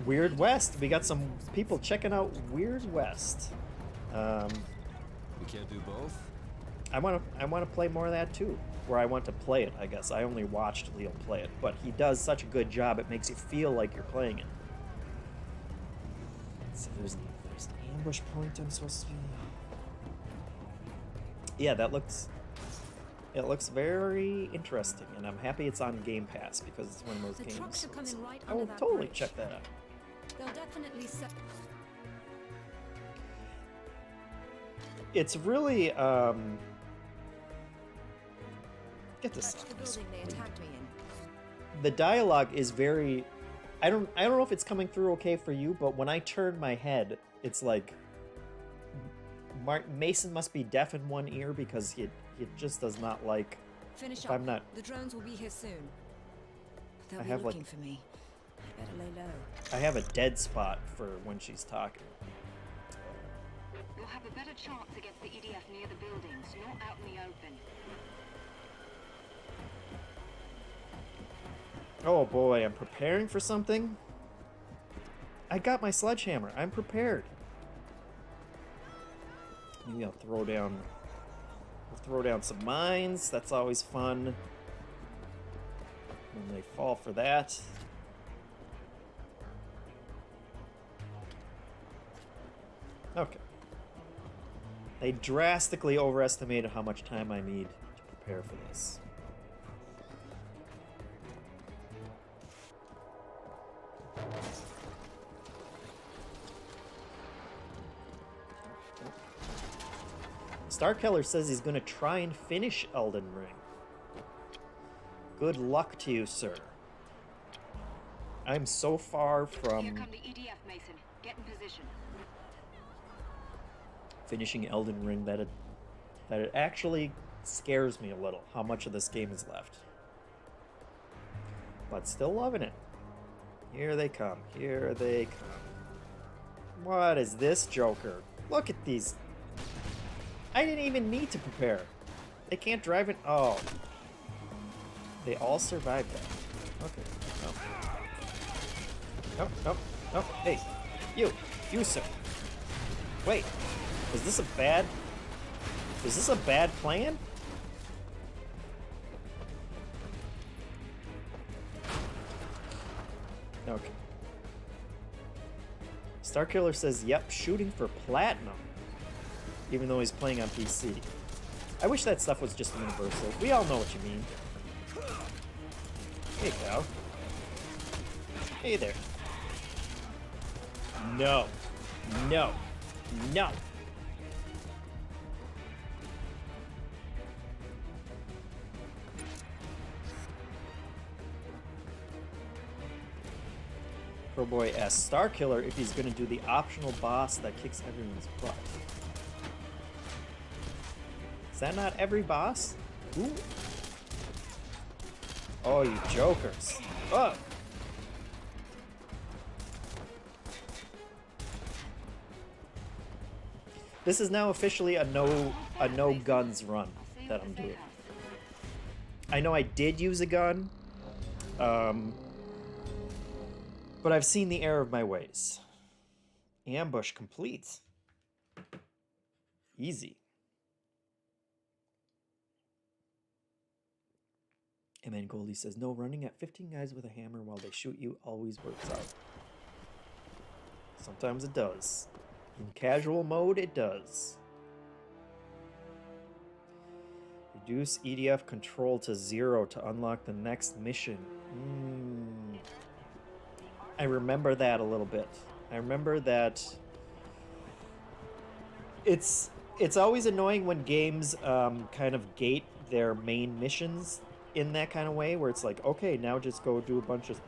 Weird West. We got some people checking out Weird West. We can't do both? I want to play more of that too. Or I want to play it, I guess. I only watched Leo play it, but he does such a good job. It makes you feel like you're playing it. So there's an ambush point I'm supposed to be... Yeah, it looks very interesting, and I'm happy it's on Game Pass because it's one of those games. Trucks are coming right I under will that totally bridge. check that out. They'll definitely set. It's really get this Search off the my building they screen. attacked me in. The dialogue is very... I don't know if it's coming through okay for you, but when I turn my head, it's like Mason must be deaf in one ear because he just does not like. Finish If up. I'm not. The drones will be here soon. They'll I be have, looking like- for me. I better lay low. I have a dead spot for when she's talking. You'll have a better chance against the EDF near the buildings, not out in the open. Oh boy, I'm preparing for something. I got my sledgehammer. I'm prepared. Maybe I'll throw down. We'll throw down some mines. That's always fun. When they fall for that. Okay. They drastically overestimated how much time I need to prepare for this. Starkiller says he's going to try and finish Elden Ring. Good luck to you, sir. I'm so far from Here come the EDF, Mason. Get in position. finishing Elden Ring that it actually scares me a little how much of this game is left. But still loving it. Here they come. Here they come. What is this Joker? Look at these. I didn't even need to prepare. They can't drive it. Oh. They all survived that. Okay. Oh. Oh, oh, oh. Hey. You, sir. Wait. Is this a bad plan? Okay. Starkiller says, yep, shooting for platinum. Even though he's playing on PC. I wish that stuff was just universal. We all know what you mean. Hey, pal. Hey there. No. No. No. Pro Boy asks Starkiller if he's gonna do the optional boss that kicks everyone's butt. Is that not every boss? Ooh. Oh, you jokers. Oh. This is now officially a no guns run that I'm doing. I know I did use a gun, but I've seen the error of my ways. Ambush complete. Easy. And then Goldie says, no, running at 15 guys with a hammer while they shoot you always works out. Sometimes it does. In casual mode, it does. Reduce EDF control to 0 to unlock the next mission. I remember that a little bit. I remember that it's always annoying when games kind of gate their main missions in that kind of way, where it's like, okay, now just go do a bunch of,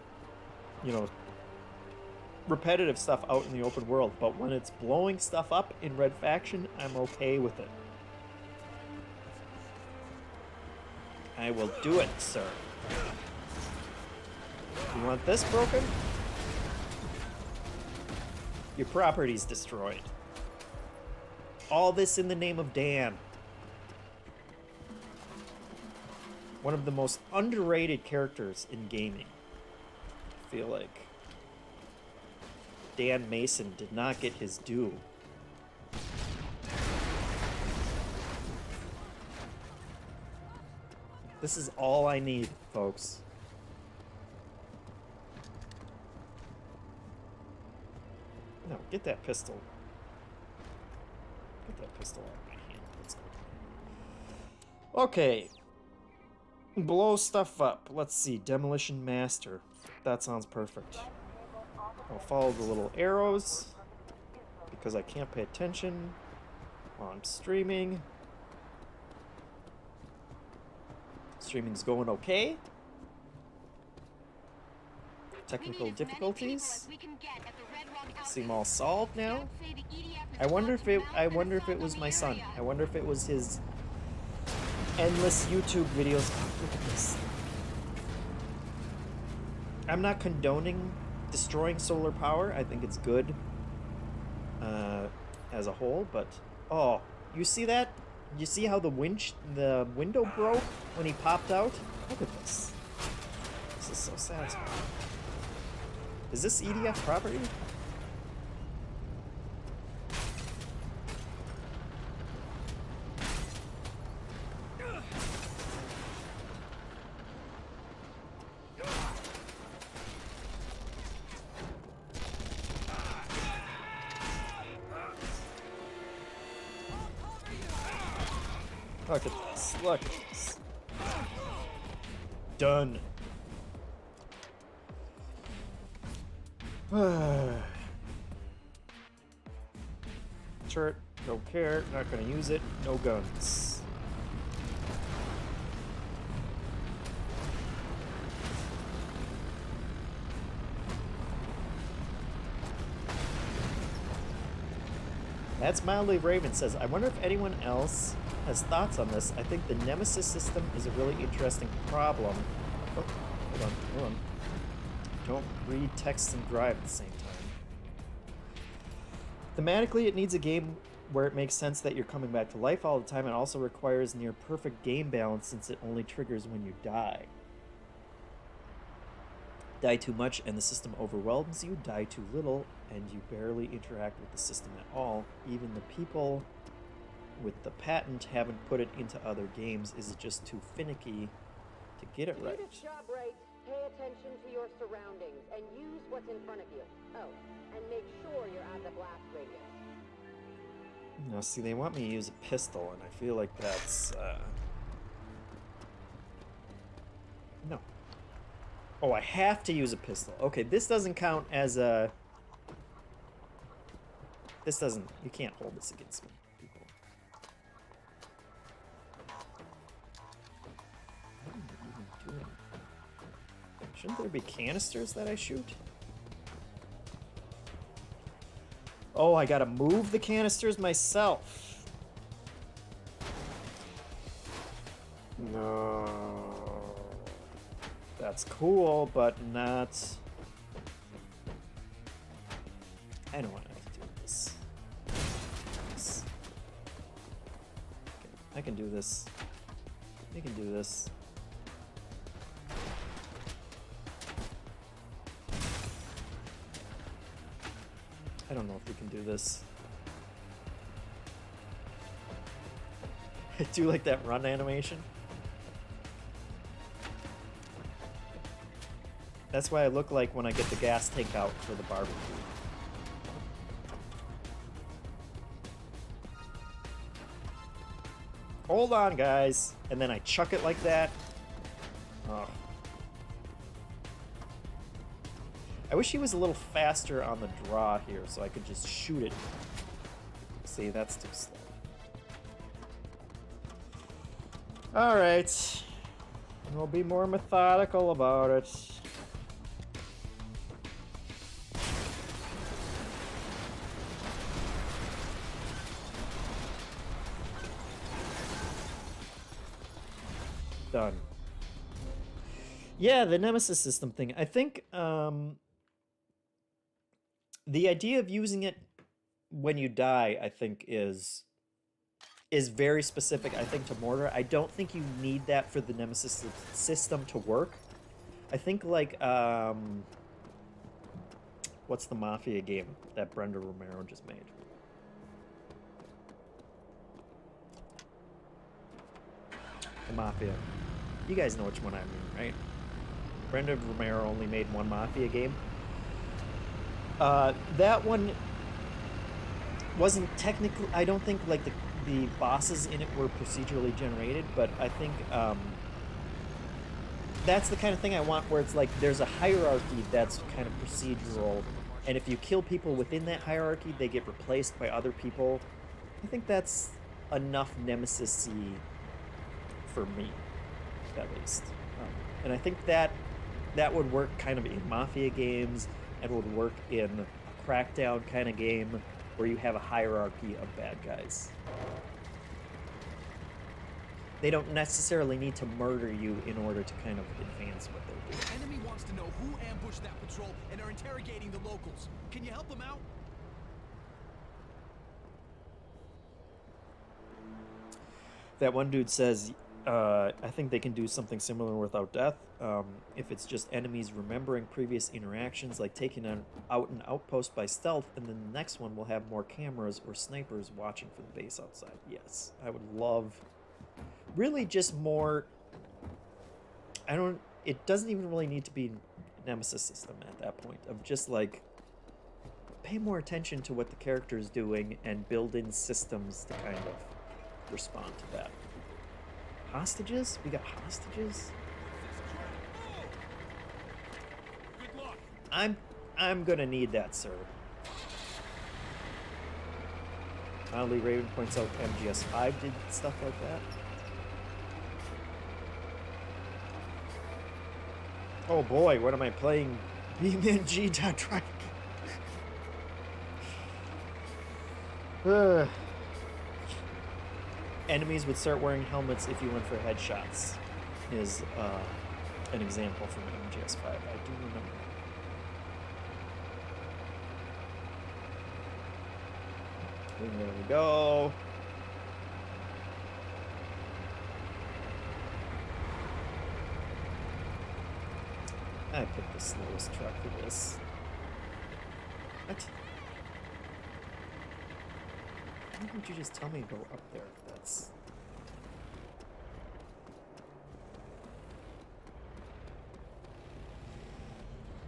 repetitive stuff out in the open world. But when it's blowing stuff up in Red Faction, I'm okay with it. I will do it, sir. You want this broken? Your property's destroyed. All this in the name of Dan. One of the most underrated characters in gaming. I feel like Dan Mason did not get his due. This is all I need, folks. No, get that pistol. Get that pistol out of my hand. Let's go. Okay. Blow stuff up. Let's see. Demolition Master. That sounds perfect. I'll follow the little arrows because I can't pay attention while I'm streaming. Streaming's going okay. Technical difficulties seem all solved now. I wonder if it was my son. I wonder if it was his endless YouTube videos. Oh, look at this. I'm not condoning destroying solar power. I think it's good as a whole, but oh, you see that? You see how the window broke when he popped out? Look at this. This is so satisfying. Is this EDF property? Look at this. Look at this. Done. Turret, don't care, not gonna use it, no guns. That's Mildly Raven says, I wonder if anyone else has thoughts on this. I think the Nemesis system is a really interesting problem. Oh, hold on. Don't read text and drive at the same time. Thematically, it needs a game where it makes sense that you're coming back to life all the time, and also requires near perfect game balance since it only triggers when you die. Die too much and the system overwhelms you, die too little and you barely interact with the system at all. Even the people with the patent haven't put it into other games. Is it just too finicky to get it right? Job right. Pay attention to your surroundings and use what's in front of you. Oh, and make sure you're at the blast radius. Now, see, they want me to use a pistol, and I feel like that's, no. Oh, I have to use a pistol. Okay, this doesn't count as a... This doesn't... You can't hold this against me, people. What am I even doing? Shouldn't there be canisters that I shoot? Oh, I gotta move the canisters myself. No. That's cool, but not... I don't want to have to do this. Okay, I can do this. I can do this. I don't know if we can do this. I do like that run animation. That's why I look like when I get the gas tank out for the barbecue. Hold on, guys. And then I chuck it like that. Oh. I wish he was a little faster on the draw here so I could just shoot it. See, that's too slow. Alright. We'll be more methodical about it. Done. Yeah, the Nemesis system thing. I think, the idea of using it when you die, I think, is very specific, I think, to Mortar. I don't think you need that for the Nemesis system to work. I think, like, what's the Mafia game that Brenda Romero just made? The Mafia. You guys know which one I mean, right? Brenda Romero only made one Mafia game. That one wasn't technically... I don't think, like, the bosses in it were procedurally generated, but I think, that's the kind of thing I want where it's like there's a hierarchy that's kind of procedural, and if you kill people within that hierarchy, they get replaced by other people. I think that's enough Nemesis-y for me, at least. And I think that would work kind of in Mafia games, and would work in a Crackdown kind of game. where you have a hierarchy of bad guys. They don't necessarily need to murder you in order to kind of advance what they're doing. The enemy wants to know who ambushed that patrol and are interrogating the locals. Can you help them out? That one dude says, I think they can do something similar without death. If it's just enemies remembering previous interactions, like taking out an outpost by stealth, and then the next one will have more cameras or snipers watching for the base outside. Yes, I would love... Really just more... It doesn't even really need to be a nemesis system at that point. Of just like... Pay more attention to what the character is doing and build in systems to kind of respond to that. Hostages? We got hostages? I'm gonna need that, sir. Finally, Raven points out MGS5 did stuff like that. Oh boy, what am I playing? BeamNG.Drive. Enemies would start wearing helmets if you went for headshots, is an example from MGS5. I do remember. And there we go. I picked the slowest truck for this. What? Why would you just tell me to go up there if that's...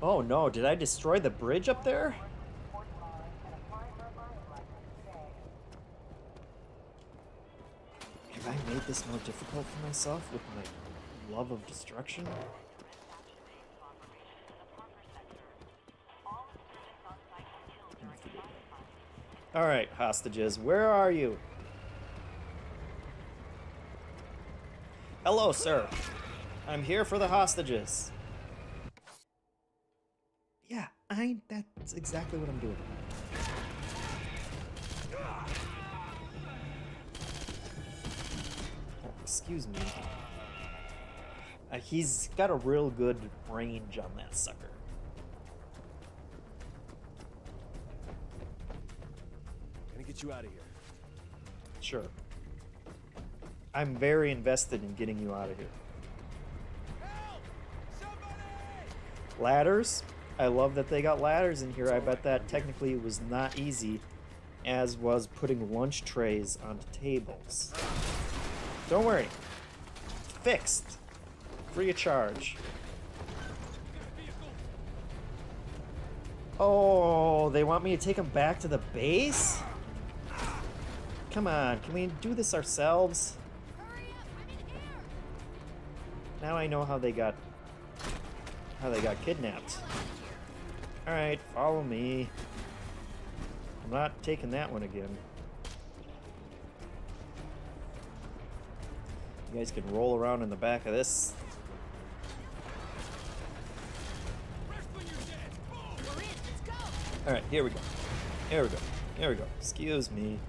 Oh no, did I destroy the bridge up there? Have I made this more difficult for myself with my love of destruction? Alright, hostages, where are you? Hello, sir. I'm here for the hostages. Yeah, that's exactly what I'm doing. Oh, excuse me. He's got a real good range on that sucker. Get you out of here. Sure. I'm very invested in getting you out of here. Help! Somebody! Ladders. I love that they got ladders in here. I bet that technically was not easy, as was putting lunch trays onto tables. Don't worry. Fixed. Free of charge. Oh, they want me to take them back to the base? Come on, can we do this ourselves? Hurry up, I'm in here. Now I know how they got kidnapped. Alright, follow me. I'm not taking that one again. You guys can roll around in the back of this. Alright, here we go. Here we go. Here we go. Excuse me.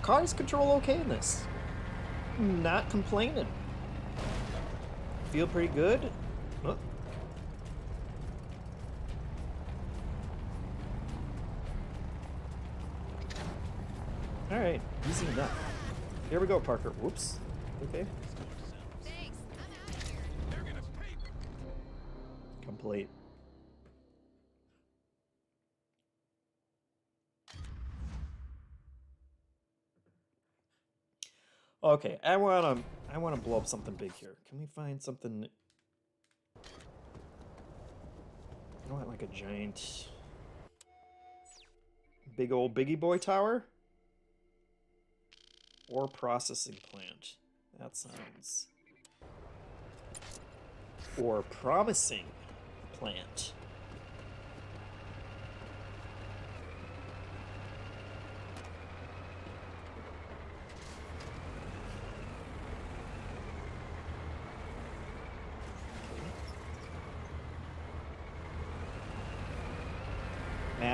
Cars control okay in this. Not complaining. Feel pretty good. Oh. Alright, easy enough. Here we go, Parker. Whoops. Okay. Thanks, I'm out of here. They're gonna pay. Complete. Okay, I wanna blow up something big here. Can we find something? I want like a giant, big old biggie boy tower, or processing plant. That sounds. Or promising plant.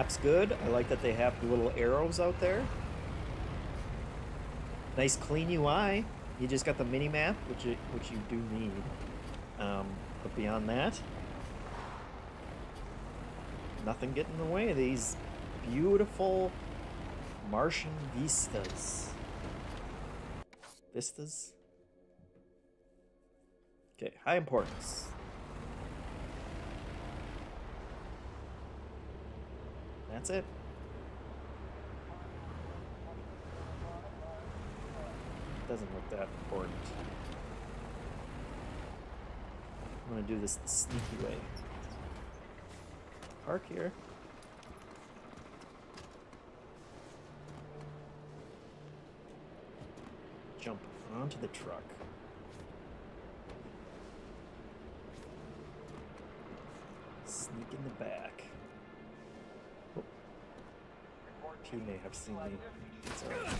map's good. I like that they have the little arrows out there. Nice clean UI. You just got the mini map, which you do need. But beyond that, nothing getting in the way of these beautiful Martian vistas. Vistas? Okay, high importance. That's it. Doesn't look that important. I'm gonna do this the sneaky way. Park here. Jump onto the truck. Sneak in the back. Oh. He may have seen me. It's alright.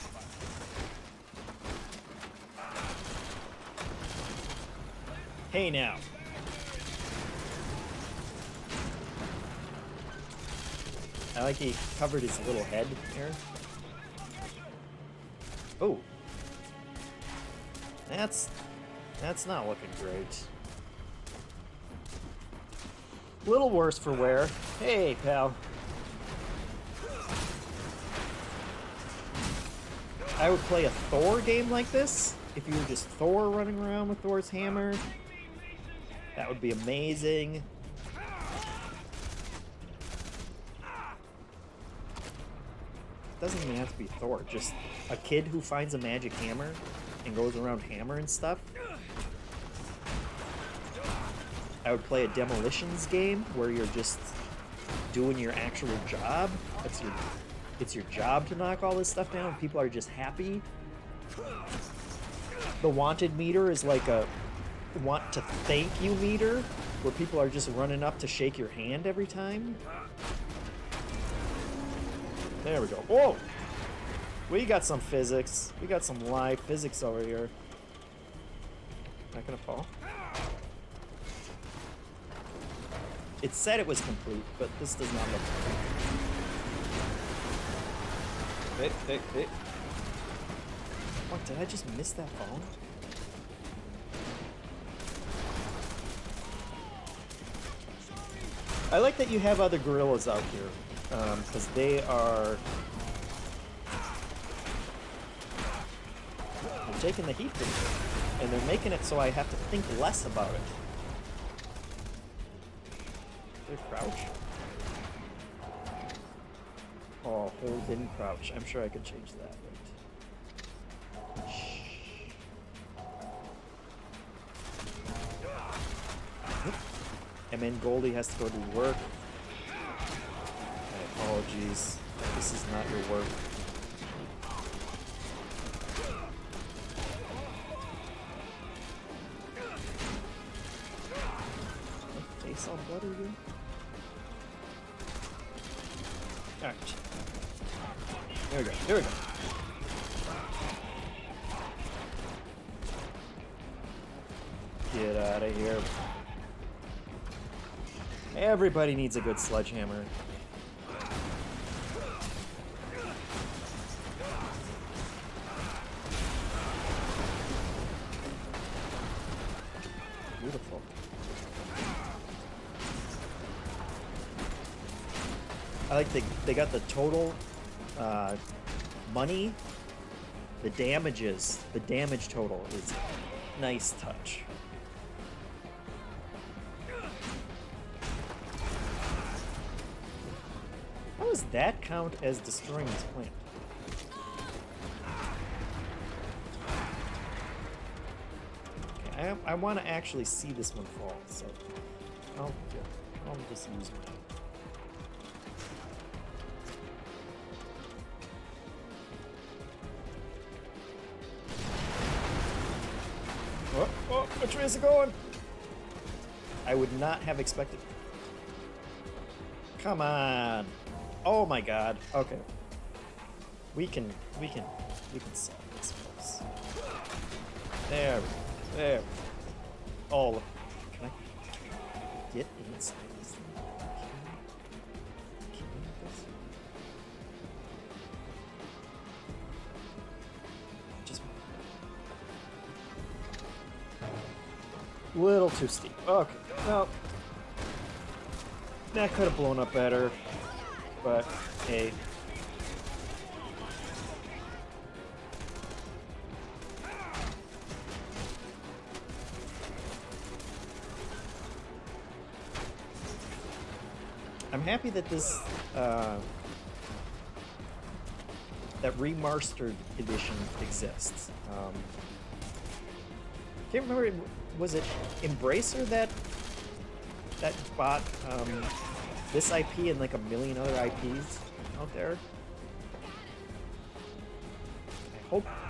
Hey now. I like he covered his little head here. Oh. That's not looking great. Little worse for wear. Hey, pal. I would play a Thor game like this if you were just Thor running around with Thor's hammer. That would be amazing. Doesn't even have to be Thor, just a kid who finds a magic hammer and goes around hammering stuff. I would play a demolitions game where you're just doing your actual job. It's your job to knock all this stuff down. People are just happy. The wanted meter is like a want to thank you meter, where people are just running up to shake your hand every time. There we go. Whoa! We got some physics. We got some live physics over here. Not gonna fall. It said it was complete, but this does not look complete. Hey. What, did I just miss that fall? I like that you have other gorillas out here, because they're taking the heat from me, and they're making it so I have to think less about it. They crouch. Oh, hold in crouch. I'm sure I could change that. And then Goldie has to go do work. My apologies. This is not your work. My face all bloody again? Alright. There we go. Here we go. Get out of here. Everybody needs a good sledgehammer. Beautiful. I like they got the total money. The damage total is nice touch. How does that count as destroying this plant? Okay, I want to actually see this one fall, so I'll just use mine. Oh, which way is it going? I would not have expected. Come on. Oh my god. Okay. We can solve this, folks. There we go. There we go. Oh, can I get inside this thing? Can I get this? Little too steep. Okay, well, that could have blown up better, but hey. I'm happy that this, that remastered edition exists. Can't remember, was it Embracer that bought this IP and like a million other IPs out there?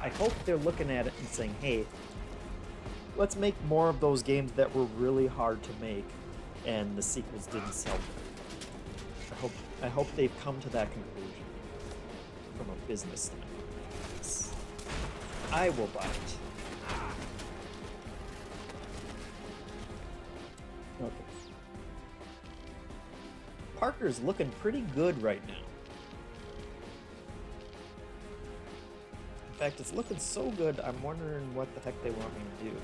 I hope they're looking at it and saying, hey, let's make more of those games that were really hard to make and the sequels didn't sell. I hope they've come to that conclusion from a business standpoint. I will buy it. Okay. Parker's looking pretty good right now. In fact, it's looking so good, I'm wondering what the heck they want me to do.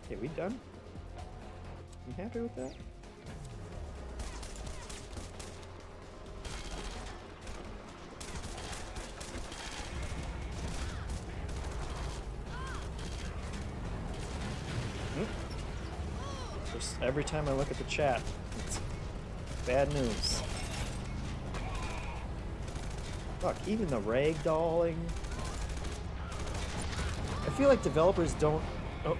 Okay, we done? You happy with that? Just every time I look at the chat, it's bad news. Fuck, even the ragdolling. I feel like developers don't... Oh.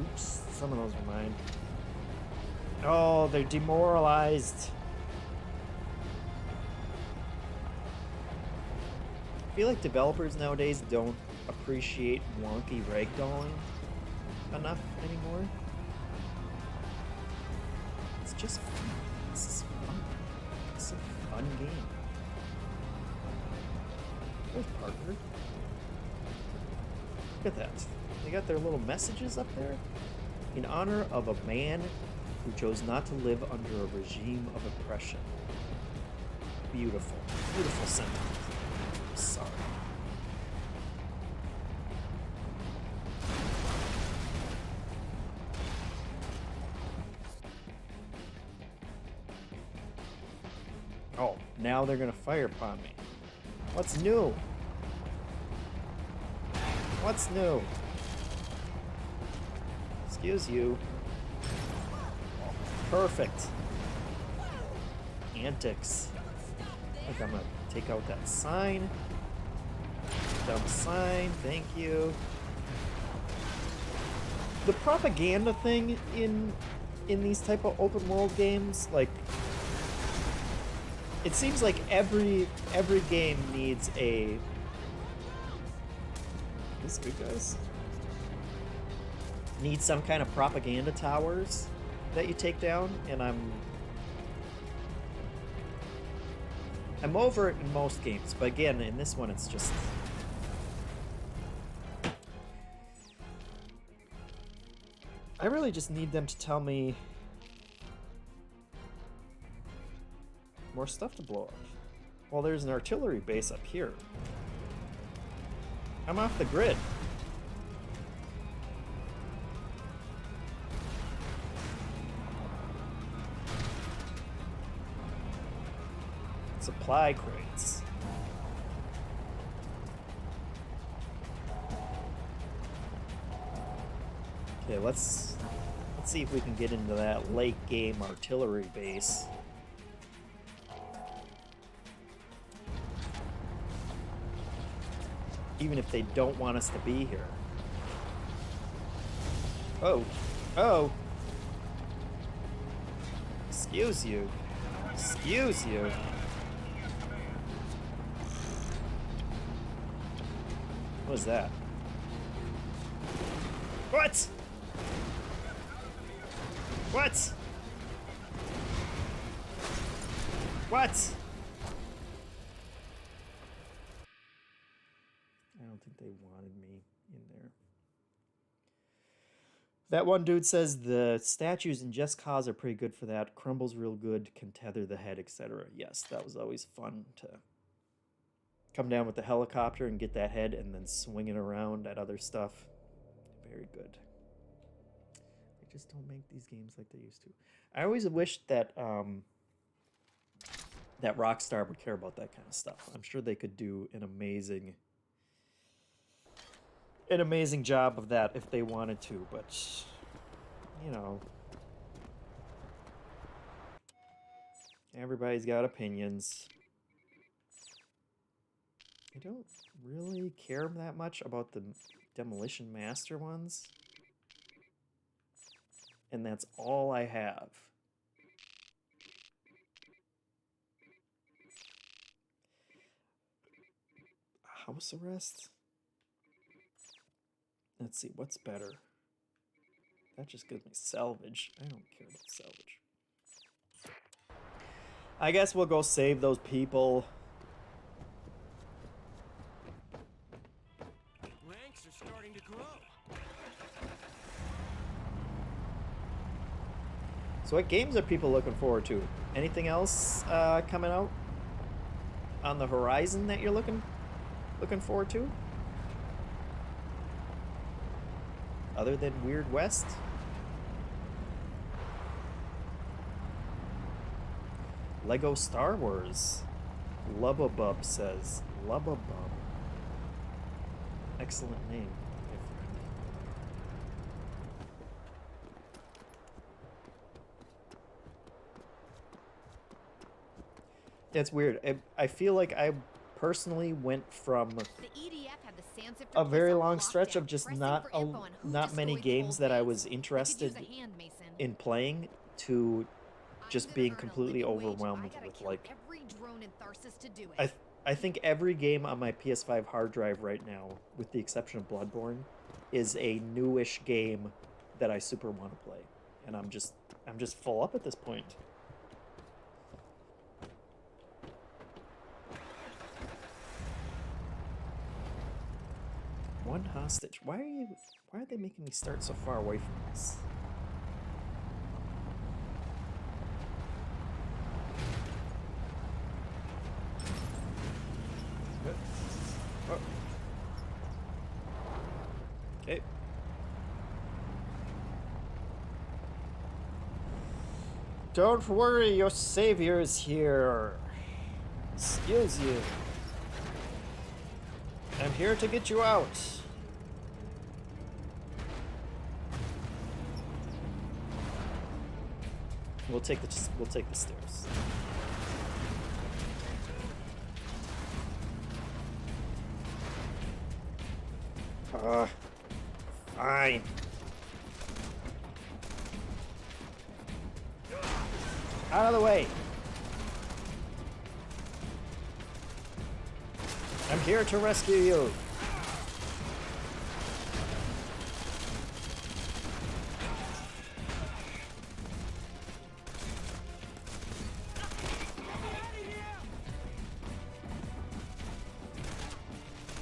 Oops, some of those are mine. Oh, they're demoralized. I feel like developers nowadays don't appreciate wonky ragdolling enough anymore. It's just fun. This is fun. It's a fun game. There's Parker. Look at that. They got their little messages up there. In honor of a man who chose not to live under a regime of oppression. Beautiful. Beautiful sentiment. I'm sorry. Oh, now they're gonna fire upon me. What's new? What's new? Excuse you. Perfect. Antics. I think I'm gonna take out that sign. Dumb sign, thank you. The propaganda thing in these type of open world games, like, it seems like every game needs a... This good, guys? Needs some kind of propaganda towers that you take down, and I'm over it in most games, but again, in this one, it's just... I really just need them to tell me more stuff to blow up. Well, there's an artillery base up here. I'm off the grid. Supply crates. Okay, let's see if we can get into that late game artillery base. Even if they don't want us to be here. Oh. Oh. Excuse you. Excuse you. What was that? What? What? What? I don't think they wanted me in there. That one dude says the statues in Just Cause are pretty good for that. Crumbles real good, can tether the head, etc. Yes, that was always fun to come down with the helicopter and get that head and then swing it around at other stuff. Very good. They just don't make these games like they used to. I always wished that that Rockstar would care about that kind of stuff. I'm sure they could do an amazing job of that if they wanted to, but you know, everybody's got opinions. I don't really care that much about the Demolition Master ones, and that's all I have. House arrest? Let's see, what's better? That just gives me salvage. I don't care about salvage. I guess we'll go save those people. Ranks are starting to grow. So what games are people looking forward to? Anything else coming out on the horizon that you're looking forward to? Other than Weird West? Lego Star Wars. Lubbabub says. Lubbabub. Excellent name, my friend. It's weird. I feel like I personally went from a very long stretch of just not many games that I was interested in playing to just being completely overwhelmed with, like, I think every game on my PS5 hard drive right now, with the exception of Bloodborne, is a newish game that I super want to play, and I'm just full up at this point. One hostage. Why are they making me start so far away from this? Oh. Okay. Don't worry, your savior is here. Excuse you. I'm here to get you out. We'll take the stairs. Fine. Out of the way. I'm here to rescue you.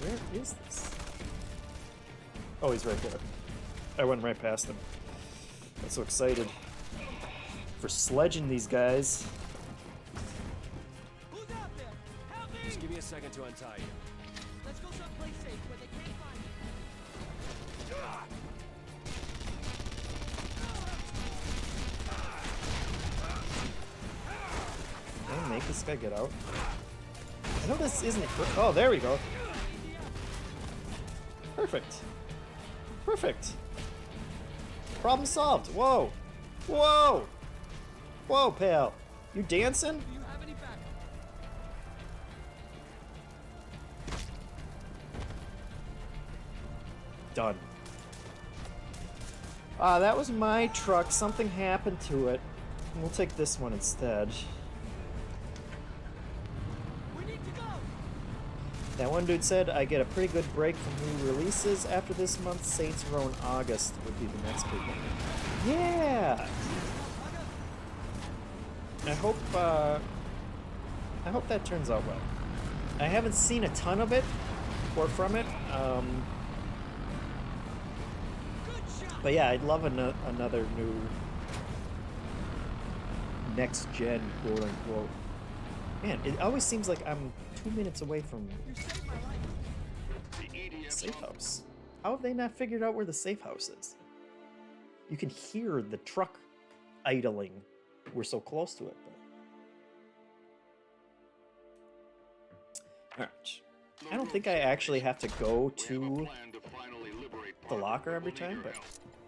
Where is this? Oh, he's right there. I went right past him. I'm so excited for sledging these guys. Who's out there? Help me! Just give me a second to untie you. Let's go someplace safe where they can't find you. Can I make this guy get out? I know this isn't... Oh, there we go. Perfect. Perfect. Problem solved. Whoa. Whoa. Whoa, pal. You dancing? Do you have any backup? Done. Ah, that was my truck. Something happened to it. We'll take this one instead. We need to go. That one dude said I get a pretty good break from new releases after this month. Saints Row in August would be the next big one. Yeah! I hope that turns out well. I haven't seen a ton of it or from it. But yeah, I'd love another new next gen, quote unquote. Man, it always seems like I'm 2 minutes away from the safe house. How have they not figured out where the safe house is? You can hear the truck idling. We're so close to it. Alright. I don't think I actually have to go to the locker every time, but...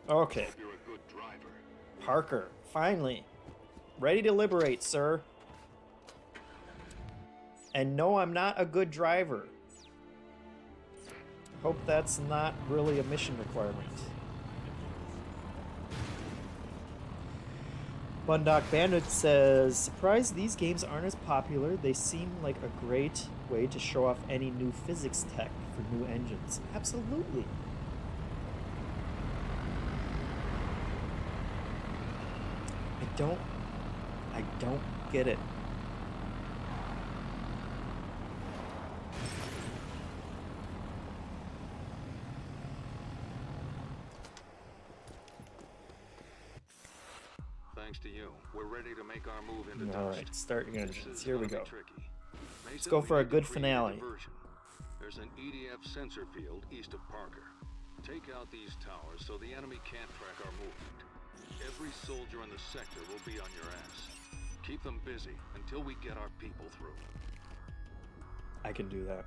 Okay. Parker, finally. Ready to liberate, sir. And no, I'm not a good driver. Hope that's not really a mission requirement. Bundock Bandit says, surprised these games aren't as popular. They seem like a great way to show off any new physics tech for new engines. Absolutely. I don't get it. Thanks to you, we're ready to make our move into dust. Alright, start your engines. Here we go. Tricky. Let's go for a good finale. There's an EDF sensor field east of Parker. Take out these towers so the enemy can't track our movement. Every soldier in the sector will be on your ass. Keep them busy until we get our people through. I can do that.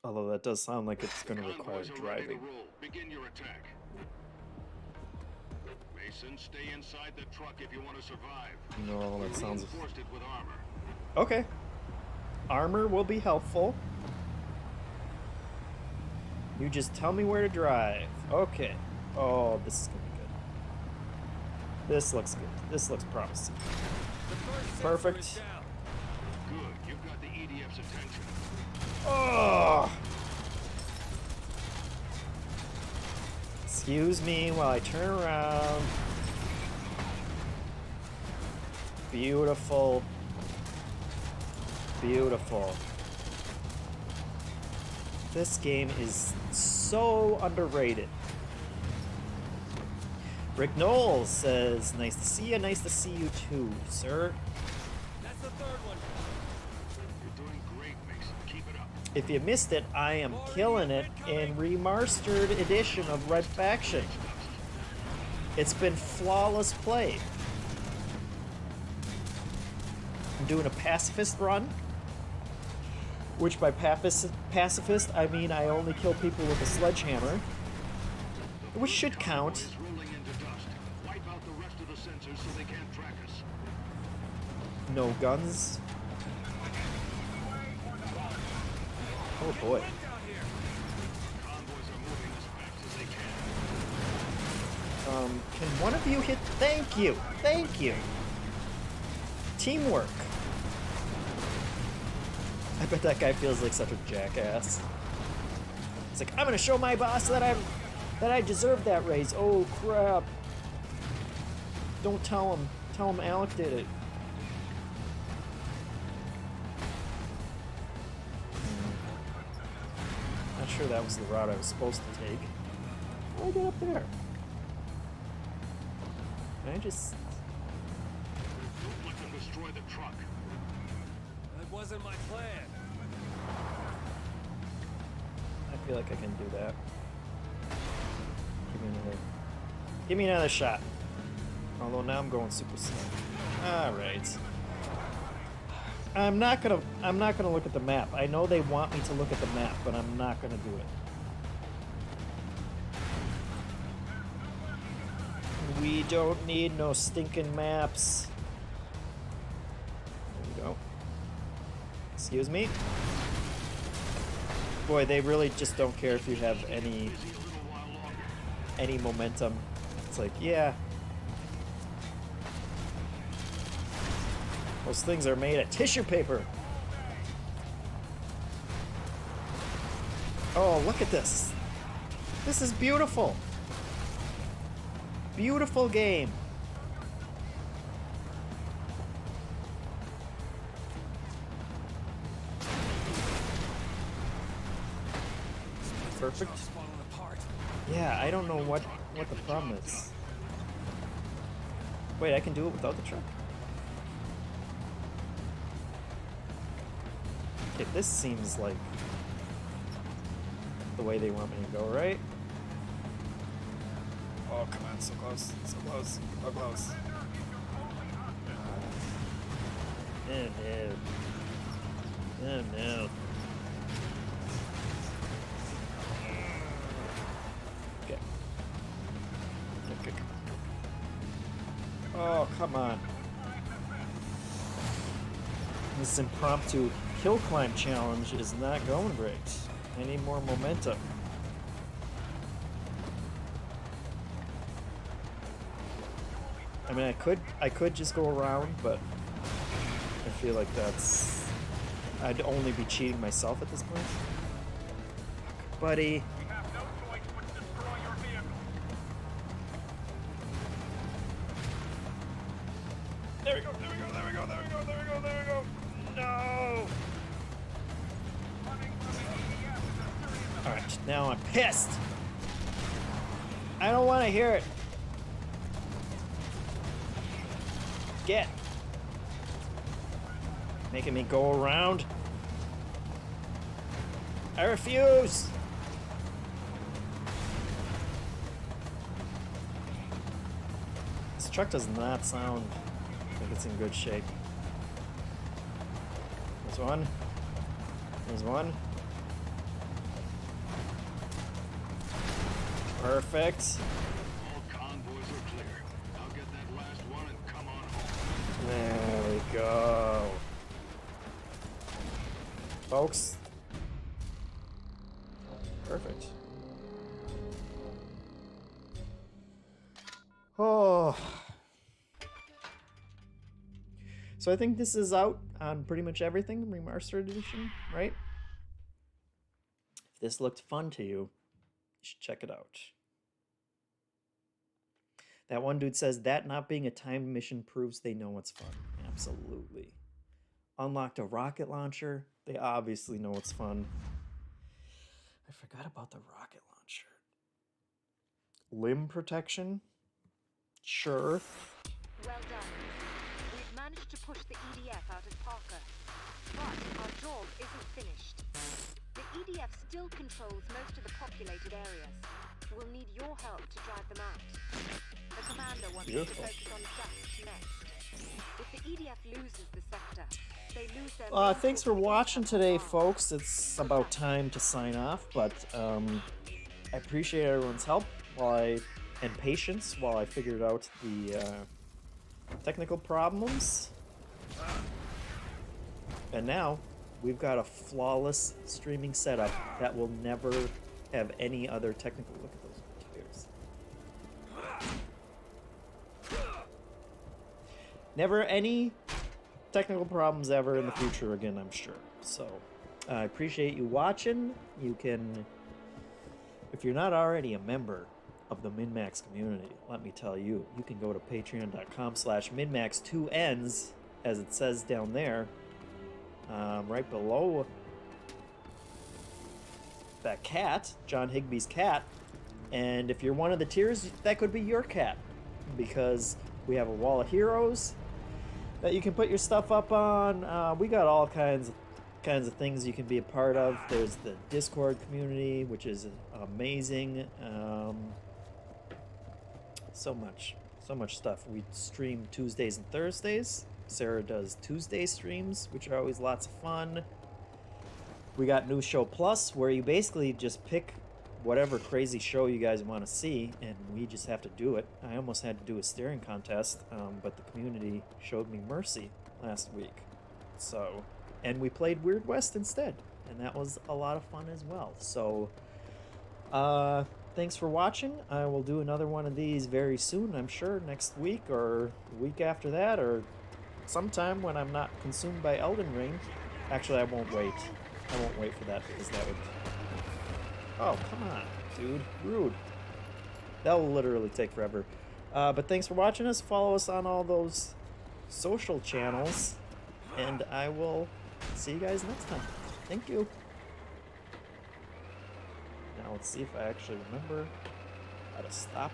Although that does sound like it's going to require driving. Begin your attack. Mason, stay inside the truck if you want to survive. No, that sounds... Reinforced it with armor. Okay. Armor will be helpful. You just tell me where to drive. Okay. Oh, this is going to be good. This looks good. This looks promising. Perfect. Good. You've got the EDF's attention. Oh! Excuse me while I turn around. Beautiful. Beautiful. This game is so underrated. Rick Knowles says, nice to see you, nice to see you too, sir. That's the third one. You're doing great, Mason. Keep it up. If you missed it, I am killing it in remastered edition of Red Faction. It's been flawless play. I'm doing a pacifist run, which by pacifist I mean I only kill people with a sledgehammer, which should count. No guns. Oh boy. Can one of you hit? Thank you. Thank you. Teamwork. I bet that guy feels like such a jackass. It's like, I'm gonna show my boss that I deserve that raise. Oh crap. Don't tell him. Tell him Alec did it. Not sure that was the route I was supposed to take. How do I get up there? Can I just... Don't let them destroy the truck. That wasn't my plan. I feel like I can do that. Give me another shot. Although now I'm going super slow. Alright. I'm not gonna look at the map. I know they want me to look at the map, but I'm not gonna do it. We don't need no stinking maps. There we go. Excuse me. Boy, they really just don't care if you have any momentum. It's like, yeah. Those things are made of tissue paper. Oh, look at this. This is beautiful. Beautiful game. Perfect. Yeah, I don't know what the problem is. Wait, I can do it without the truck? Okay, this seems like the way they want me to go, right? Oh, come on, so close, so close, so close. Oh, no. Oh, no. Okay. Okay. Oh, come on. This impromptu hill climb challenge is not going great. I need more momentum. I mean, I could just go around, but I feel like I'd only be cheating myself at this point. Buddy. There we go, there we go, there we go, there we go, there we go, there we go. No! Alright, now I'm pissed! I don't want to hear it. Get! Making me go around. I refuse! This truck does not sound like it's in good shape. There's one. There's one. Perfect. All convoys are clear. I'll get that last one and come on home. There we go. Folks. Perfect. Oh. So I think this is out on pretty much everything, remastered edition, right? If this looked fun to you, you should check it out. That one dude says that not being a timed mission proves they know what's fun. Absolutely. Unlocked a rocket launcher. They obviously know what's fun. I forgot about the rocket launcher. Limb protection? Sure. Well done. We've managed to push the EDF out of Parker. But our job isn't finished. The EDF still controls most of the populated areas. We'll need your help to drive them out. The commander wants you to focus on dust next. If the EDF loses the sector, they lose their thanks for watching today, folks. It's about time to sign off, but I appreciate everyone's help and patience while I figured out the technical problems. And now we've got a flawless streaming setup that will never have any other technical. Look at those tires. Never any technical problems ever in the future again, I'm sure. So I appreciate you watching. You can, if you're not already a member of the MinnMax community, let me tell you, you can go to patreon.com/MinnMax, 2 N's, as it says down there, right below that cat, John Higby's cat. And if you're one of the tiers, that could be your cat, because we have a wall of heroes that you can put your stuff up on. We got all kinds of things you can be a part of. There's the Discord community, which is amazing. So much stuff. We stream Tuesdays and Thursdays. Sarah does Tuesday streams, which are always lots of fun. We got New Show Plus, where you basically just pick whatever crazy show you guys want to see, and we just have to do it. I almost had to do a staring contest, but the community showed me mercy last week. So, and we played Weird West instead, and that was a lot of fun as well. So, thanks for watching. I will do another one of these very soon, I'm sure, next week or the week after that, or sometime when I'm not consumed by Elden Ring. Actually, I won't wait. I won't wait for that, because that would... Oh, come on, dude. Rude. That will literally take forever. But thanks for watching us. Follow us on all those social channels, and I will see you guys next time. Thank you. Now let's see if I actually remember How to stop